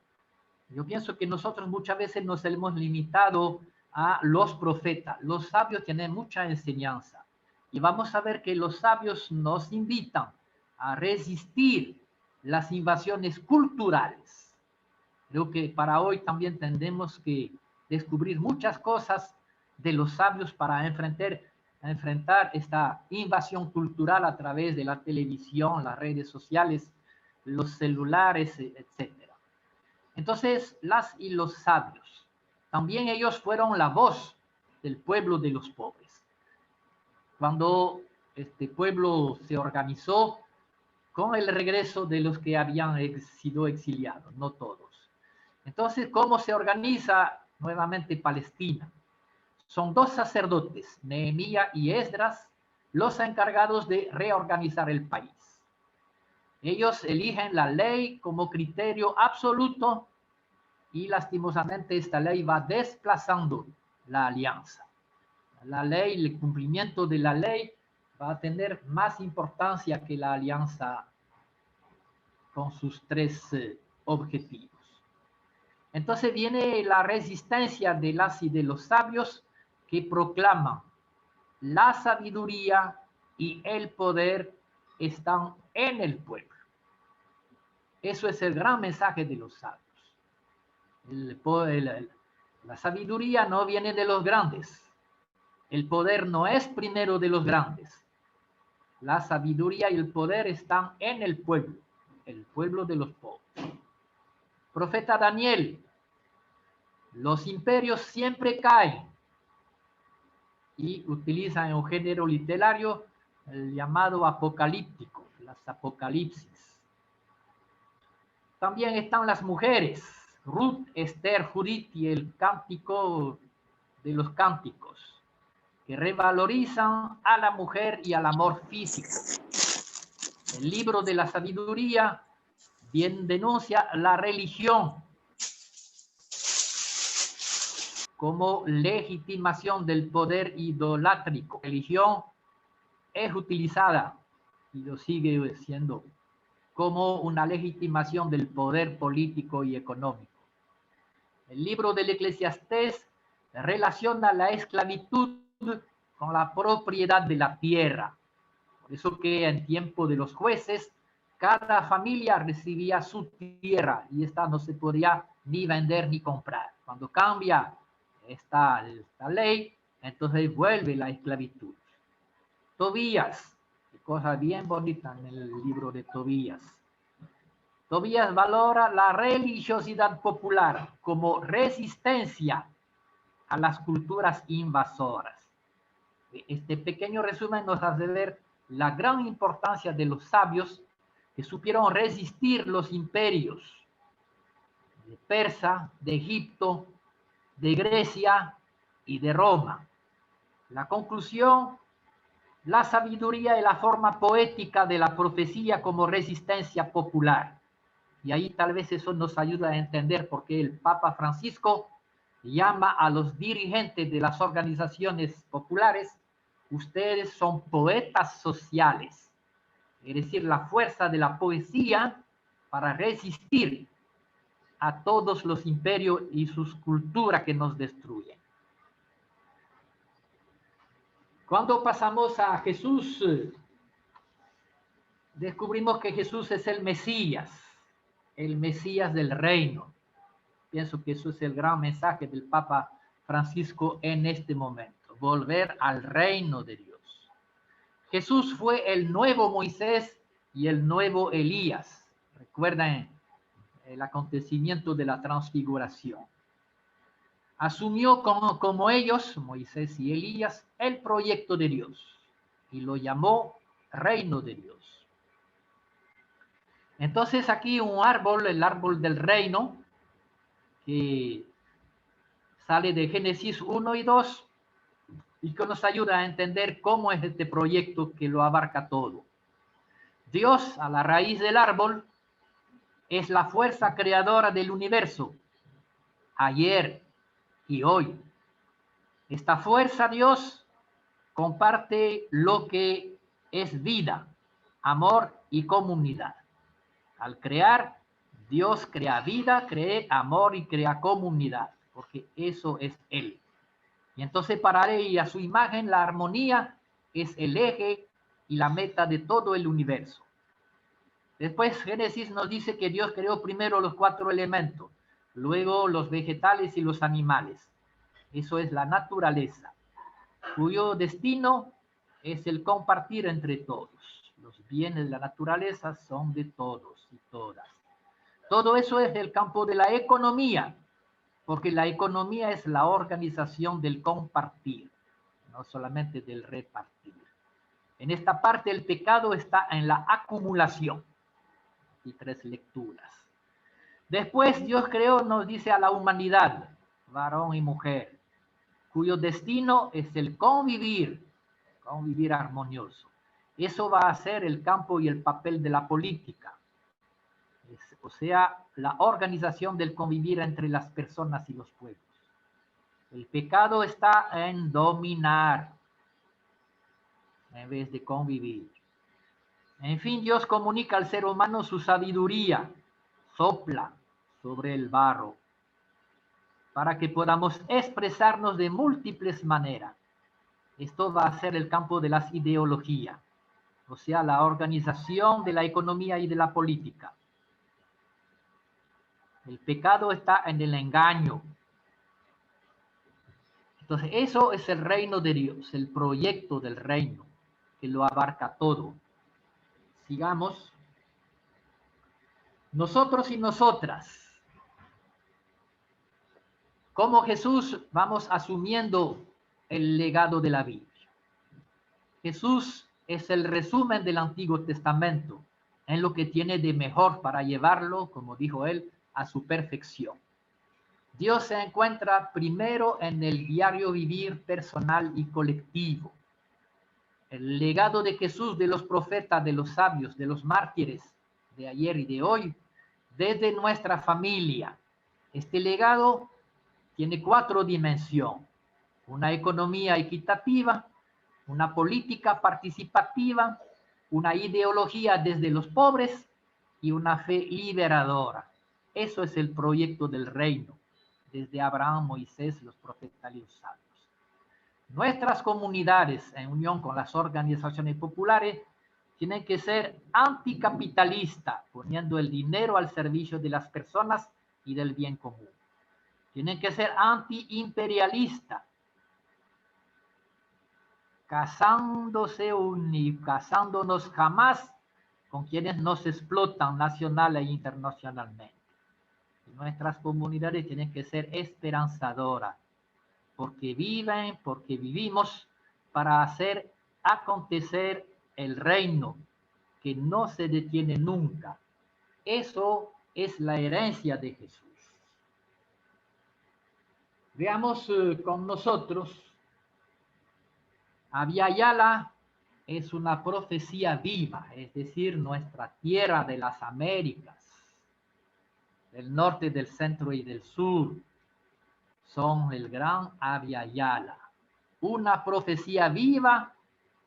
Yo pienso que nosotros muchas veces nos hemos limitado a los profetas. Los sabios tienen mucha enseñanza. Y vamos a ver que los sabios nos invitan a resistir las invasiones culturales. Creo que para hoy también tendremos que descubrir muchas cosas de los sabios para enfrentar esta invasión cultural a través de la televisión, las redes sociales, los celulares, etc. Entonces, las y los sabios, también ellos fueron la voz del pueblo de los pobres. Cuando este pueblo se organizó con el regreso de los que habían sido exiliados, no todos. Entonces, ¿cómo se organiza nuevamente Palestina? Son dos sacerdotes, Nehemías y Esdras, los encargados de reorganizar el país. Ellos eligen la ley como criterio absoluto y lastimosamente esta ley va desplazando la alianza. La ley, el cumplimiento de la ley va a tener más importancia que la alianza con sus tres objetivos. Entonces viene la resistencia de las y de los sabios que proclaman la sabiduría y el poder están en el pueblo. Eso es el gran mensaje de los sabios. La sabiduría no viene de los grandes. El poder no es primero de los grandes. La sabiduría y el poder están en el pueblo de los pobres. Profeta Daniel, los imperios siempre caen, y utilizan un género literario el llamado apocalíptico, las apocalipsis. También están las mujeres, Ruth, Esther, Judith y el cántico de los cánticos, que revalorizan a la mujer y al amor físico. El libro de la sabiduría bien denuncia la religión como legitimación del poder idolátrico. La religión es utilizada, y lo sigue siendo, como una legitimación del poder político y económico. El libro del Eclesiastés relaciona la esclavitud con la propiedad de la tierra. Por eso que en tiempo de los jueces, cada familia recibía su tierra y esta no se podía ni vender ni comprar. Cuando cambia esta ley, entonces vuelve la esclavitud. Tobías, cosa bien bonita en el libro de Tobías. Tobías valora la religiosidad popular como resistencia a las culturas invasoras. Este pequeño resumen nos hace ver la gran importancia de los sabios que supieron resistir los imperios de Persa, de Egipto, de Grecia y de Roma. La conclusión: la sabiduría es la forma poética de la profecía como resistencia popular. Y ahí tal vez eso nos ayuda a entender por qué el Papa Francisco llama a los dirigentes de las organizaciones populares: ustedes son poetas sociales. Es decir, la fuerza de la poesía para resistir a todos los imperios y sus culturas que nos destruyen. Cuando pasamos a Jesús, descubrimos que Jesús es el Mesías del reino. Pienso que eso es el gran mensaje del Papa Francisco en este momento: volver al reino de Dios. Jesús fue el nuevo Moisés y el nuevo Elías. Recuerden el acontecimiento de la transfiguración. Asumió como ellos, Moisés y Elías, el proyecto de Dios y lo llamó reino de Dios. Entonces aquí un árbol, el árbol del reino, que sale de Génesis 1 y 2 y que nos ayuda a entender cómo es este proyecto que lo abarca todo. Dios, a la raíz del árbol, es la fuerza creadora del universo, ayer y hoy. Esta fuerza, Dios, comparte lo que es vida, amor y comunidad. Al crear, Dios crea vida, crea amor y crea comunidad, porque eso es Él. Y entonces para Él y a su imagen, la armonía es el eje y la meta de todo el universo. Después Génesis nos dice que Dios creó primero los 4 elementos, luego los vegetales y los animales. Eso es la naturaleza, cuyo destino es el compartir entre todos. Los bienes de la naturaleza son de todos y todas. Todo eso es el campo de la economía, porque la economía es la organización del compartir, no solamente del repartir. En esta parte el pecado está en la acumulación. Y 3 lecturas. Después Dios creó, nos dice, a la humanidad, varón y mujer, cuyo destino es el convivir armonioso. Eso va a ser el campo y el papel de la política. O sea, la organización del convivir entre las personas y los pueblos. El pecado está en dominar. en vez de convivir. En fin, Dios comunica al ser humano su sabiduría, sopla sobre el barro, para que podamos expresarnos de múltiples maneras. Esto va a ser el campo de las ideologías, o sea, la organización de la economía y de la política. El pecado está en el engaño. Entonces, eso es el reino de Dios, el proyecto del reino, que lo abarca todo. Sigamos. Nosotros y nosotras, como Jesús, vamos asumiendo el legado de la Biblia. Jesús es el resumen del Antiguo Testamento en lo que tiene de mejor para llevarlo, como dijo él, a su perfección. Dios se encuentra primero en el diario vivir personal y colectivo. El legado de Jesús, de los profetas, de los sabios, de los mártires de ayer y de hoy, desde nuestra familia. Este legado tiene 4 dimensiones: una economía equitativa, una política participativa, una ideología desde los pobres y una fe liberadora. Eso es el proyecto del reino, desde Abraham, Moisés, los profetas y los sabios. Nuestras comunidades, en unión con las organizaciones populares, tienen que ser anticapitalistas, poniendo el dinero al servicio de las personas y del bien común. Tienen que ser antiimperialistas, casándonos jamás con quienes nos explotan nacional e internacionalmente. Y nuestras comunidades tienen que ser esperanzadoras, porque viven, porque vivimos para hacer acontecer el reino que no se detiene nunca. Eso es la herencia de Jesús. Veamos con nosotros. Abya Yala es una profecía viva, es decir, nuestra tierra de las Américas, del norte, del centro y del sur, son el gran Abya Yala. Una profecía viva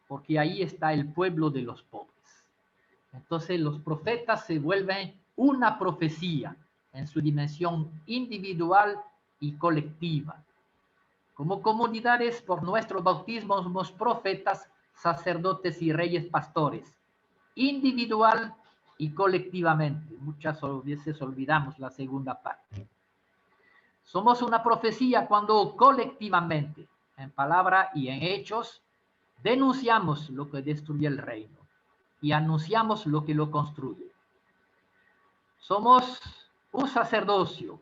porque ahí está el pueblo de los pobres. Entonces los profetas se vuelven una profecía en su dimensión individual y colectiva. Como comunidades, por nuestro bautismo somos profetas, sacerdotes y reyes pastores, individual y colectivamente. Muchas veces olvidamos la segunda parte. Somos una profecía cuando colectivamente, en palabra y en hechos, denunciamos lo que destruye el reino y anunciamos lo que lo construye. Somos un sacerdocio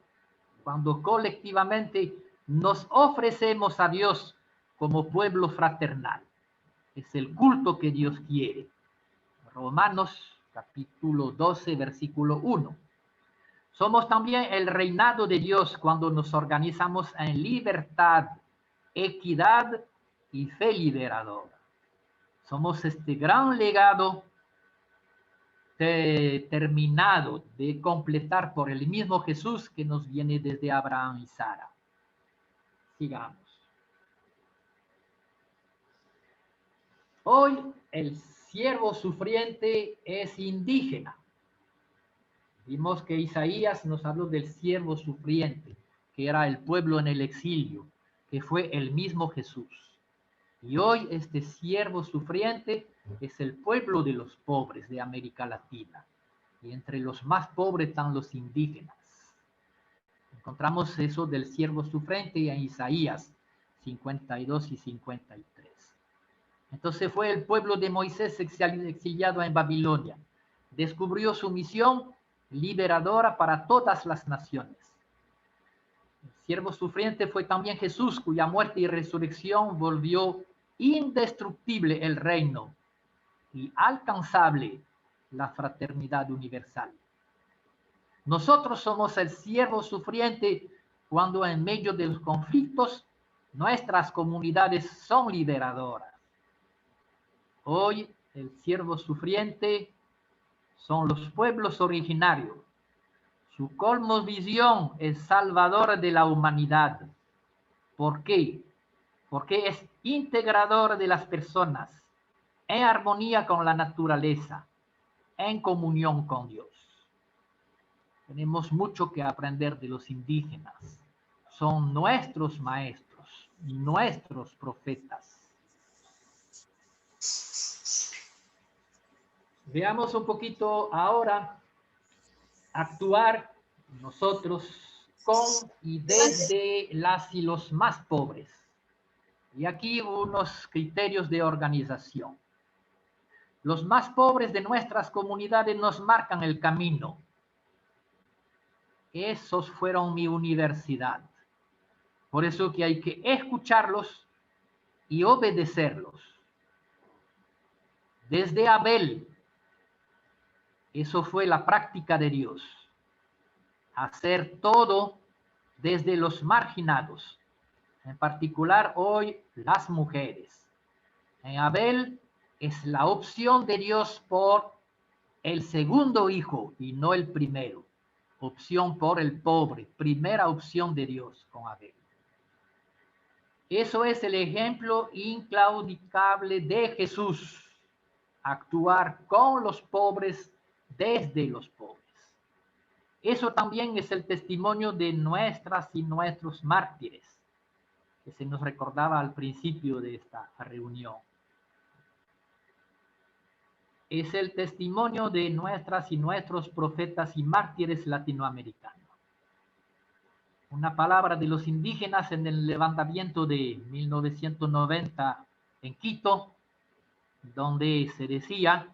cuando colectivamente nos ofrecemos a Dios como pueblo fraternal. Es el culto que Dios quiere. Romanos capítulo 12, versículo 1. Somos también el reinado de Dios cuando nos organizamos en libertad, equidad y fe liberadora. Somos este gran legado terminado de completar por el mismo Jesús que nos viene desde Abraham y Sara. Sigamos. Hoy el siervo sufriente es indígena. Vimos que Isaías nos habló del siervo sufriente, que era el pueblo en el exilio, que fue el mismo Jesús. Y hoy este siervo sufriente es el pueblo de los pobres de América Latina. Y entre los más pobres están los indígenas. Encontramos eso del siervo sufriente en Isaías 52 y 53. Entonces fue el pueblo de Moisés exiliado en Babilonia. Descubrió su misión liberadora para todas las naciones. El siervo sufriente fue también Jesús, cuya muerte y resurrección volvió indestructible el reino y alcanzable la fraternidad universal. Nosotros somos el siervo sufriente cuando en medio de los conflictos nuestras comunidades son liberadoras. Hoy el siervo sufriente son los pueblos originarios. Su cosmovisión es salvadora de la humanidad. ¿Por qué? Porque es integrador de las personas, en armonía con la naturaleza, en comunión con Dios. Tenemos mucho que aprender de los indígenas. Son nuestros maestros, nuestros profetas. Veamos un poquito ahora actuar nosotros con y desde las y los más pobres. Y aquí unos criterios de organización. Los más pobres de nuestras comunidades nos marcan el camino. Esos fueron mi universidad. Por eso que hay que escucharlos y obedecerlos. Desde Abel, eso fue la práctica de Dios. Hacer todo desde los marginados, en particular hoy las mujeres. En Abel es la opción de Dios por el segundo hijo y no el primero. Opción por el pobre, primera opción de Dios con Abel. Eso es el ejemplo inclaudicable de Jesús. Actuar con los pobres desde los pobres. Eso también es el testimonio de nuestras y nuestros mártires, que se nos recordaba al principio de esta reunión. Es el testimonio de nuestras y nuestros profetas y mártires latinoamericanos. Una palabra de los indígenas en el levantamiento de 1990 en Quito, donde se decía,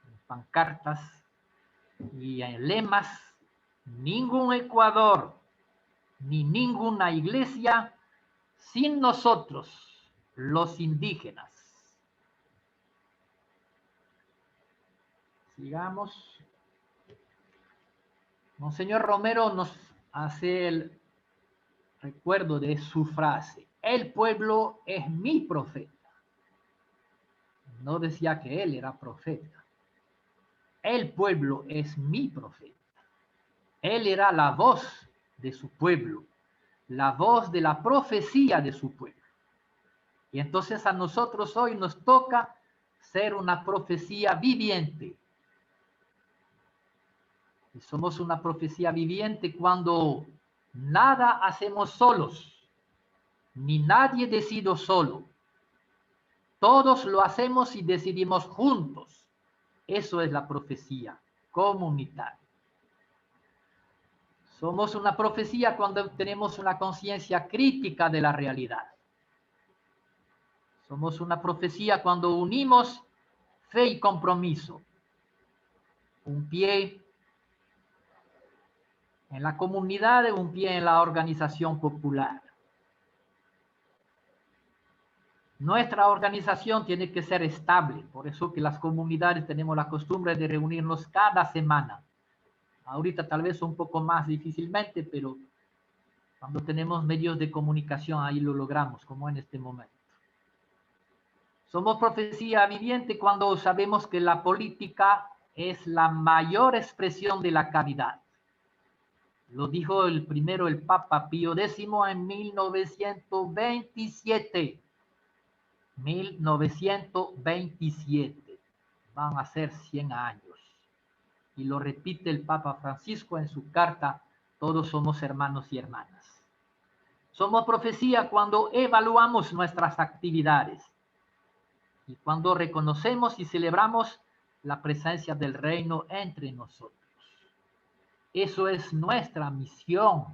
en pancartas y en lemas, ningún Ecuador ni ninguna iglesia sin nosotros, los indígenas. Sigamos. Monseñor Romero nos hace el recuerdo de su frase. El pueblo es mi profeta. No decía que él era profeta. El pueblo es mi profeta. Él era la voz de su pueblo, la voz de la profecía de su pueblo. Y entonces a nosotros hoy nos toca ser una profecía viviente. Y somos una profecía viviente cuando nada hacemos solos, ni nadie decide solo. Todos lo hacemos y decidimos juntos. Eso es la profecía comunitaria. Somos una profecía cuando tenemos una conciencia crítica de la realidad. Somos una profecía cuando unimos fe y compromiso. Un pie en la comunidad y un pie en la organización popular. Nuestra organización tiene que ser estable, por eso que las comunidades tenemos la costumbre de reunirnos cada semana. Ahorita tal vez un poco más difícilmente, pero cuando tenemos medios de comunicación ahí lo logramos, como en este momento. Somos profecía viviente cuando sabemos que la política es la mayor expresión de la caridad. Lo dijo el Papa Pío X en 1927. 1927. Van a ser 100 años. Y lo repite el Papa Francisco en su carta, todos somos hermanos y hermanas. Somos profecía cuando evaluamos nuestras actividades y cuando reconocemos y celebramos la presencia del reino entre nosotros. Eso es nuestra misión,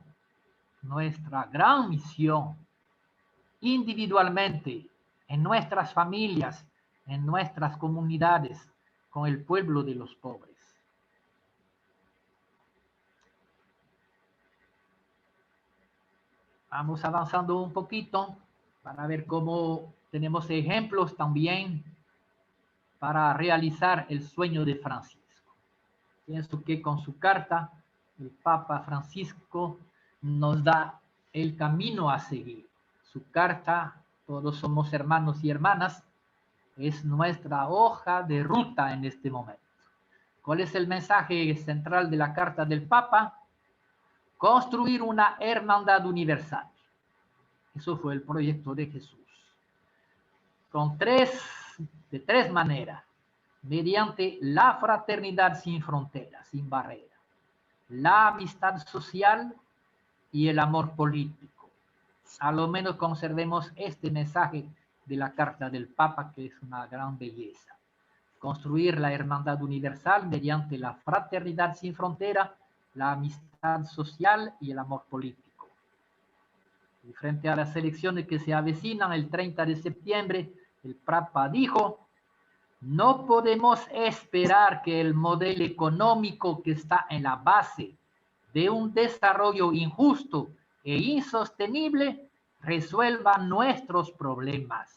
nuestra gran misión, individualmente, en nuestras familias, en nuestras comunidades, con el pueblo de los pobres. Vamos avanzando un poquito para ver cómo tenemos ejemplos también para realizar el sueño de Francisco. Pienso que con su carta, el Papa Francisco nos da el camino a seguir. Su carta, todos somos hermanos y hermanas, es nuestra hoja de ruta en este momento. ¿Cuál es el mensaje central de la carta del Papa? Construir una hermandad universal. Eso fue el proyecto de Jesús. Con 3 de tres maneras. Mediante la fraternidad sin fronteras, sin barreras, la amistad social y el amor político. A lo menos conservemos este mensaje de la carta del Papa, que es una gran belleza. Construir la hermandad universal mediante la fraternidad sin frontera, la amistad social y el amor político. Y frente a las elecciones que se avecinan el 30 de septiembre, el Papa dijo: no podemos esperar que el modelo económico que está en la base de un desarrollo injusto e insostenible resuelva nuestros problemas.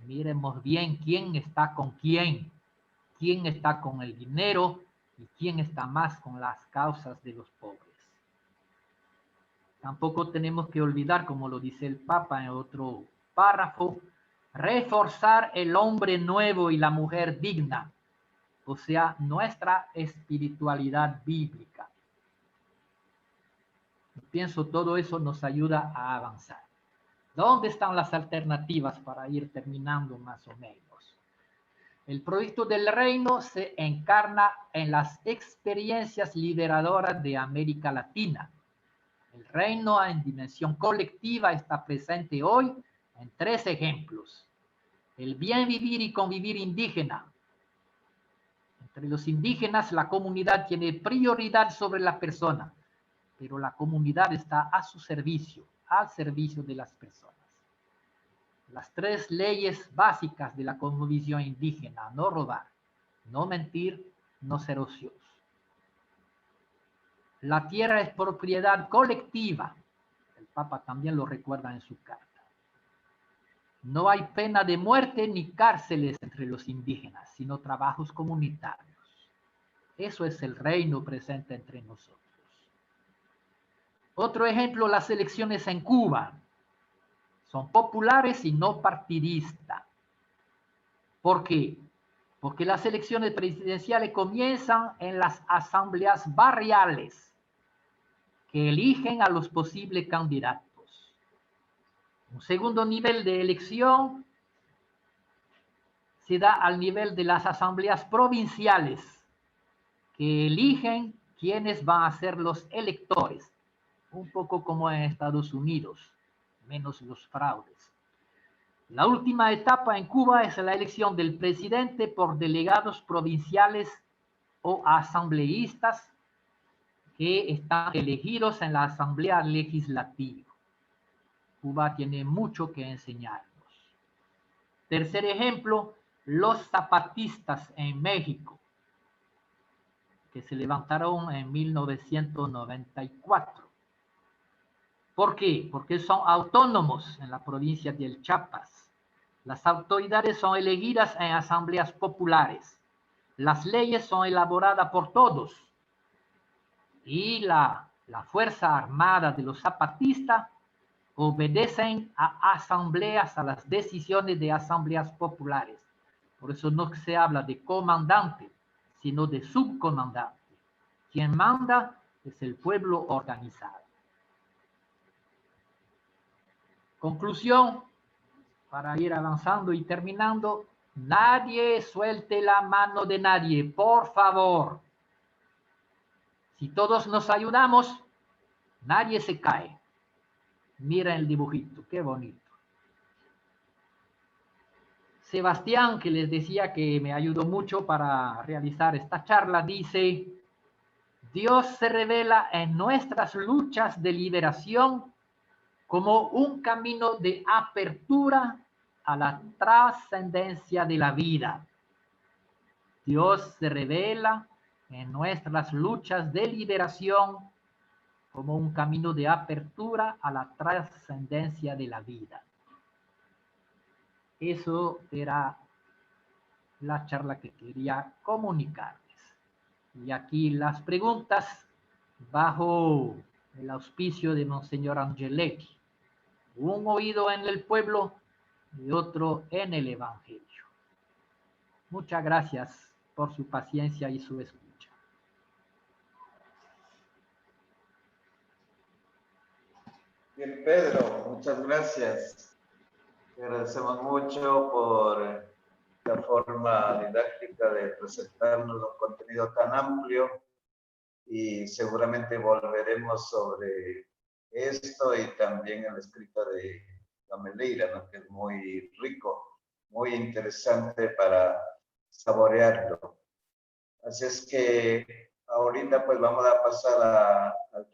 Miremos bien quién está con quién está con el dinero y quién está más con las causas de los pobres. Tampoco tenemos que olvidar, como lo dice el Papa en otro párrafo, reforzar el hombre nuevo y la mujer digna, o sea, nuestra espiritualidad bíblica. Pienso todo eso nos ayuda a avanzar. ¿Dónde están las alternativas para ir terminando más o menos? El proyecto del reino se encarna en las experiencias liberadoras de América Latina. El reino en dimensión colectiva está presente hoy en tres ejemplos. El bien vivir y convivir indígena. Entre los indígenas, la comunidad tiene prioridad sobre la persona, pero la comunidad está a su servicio, al servicio de las personas. Las tres leyes básicas de la cosmovisión indígena: no robar, no mentir, no ser ocioso. La tierra es propiedad colectiva. El Papa también lo recuerda en su carta. No hay pena de muerte ni cárceles entre los indígenas, sino trabajos comunitarios. Eso es el reino presente entre nosotros. Otro ejemplo, las elecciones en Cuba. Son populares y no partidistas. ¿Por qué? Porque las elecciones presidenciales comienzan en las asambleas barriales que eligen a los posibles candidatos. Un segundo nivel de elección se da al nivel de las asambleas provinciales que eligen quiénes van a ser los electores, un poco como en Estados Unidos, menos los fraudes. La última etapa en Cuba es la elección del presidente por delegados provinciales o asambleístas que están elegidos en la Asamblea Legislativa. Cuba tiene mucho que enseñarnos. Tercer ejemplo, los zapatistas en México, que se levantaron en 1994. ¿Por qué? Porque son autónomos en la provincia del Chiapas. Las autoridades son elegidas en asambleas populares. Las leyes son elaboradas por todos. Y la Fuerza Armada de los zapatistas obedecen a asambleas, a las decisiones de asambleas populares. Por eso no se habla de comandante, sino de subcomandante. Quien manda es el pueblo organizado. Conclusión, para ir avanzando y terminando: nadie suelte la mano de nadie, por favor. Si todos nos ayudamos, nadie se cae. Mira el dibujito, qué bonito. Sebastián, que les decía que me ayudó mucho para realizar esta charla, dice: Dios se revela en nuestras luchas de liberación como un camino de apertura a la trascendencia de la vida. Dios se revela en nuestras luchas de liberación como un camino de apertura a la trascendencia de la vida. Eso era la charla que quería comunicarles. Y aquí las preguntas bajo el auspicio de Monseñor Angeletti. Un oído en el pueblo y otro en el Evangelio. Muchas gracias por su paciencia y su escucha. Bien, Pedro, muchas gracias. Te agradecemos mucho por la forma didáctica de presentarnos un contenido tan amplio y seguramente volveremos sobre esto y también el escrito de Gameleira, ¿no? Que es muy rico, muy interesante para saborearlo. Así es que ahorita pues vamos a pasar al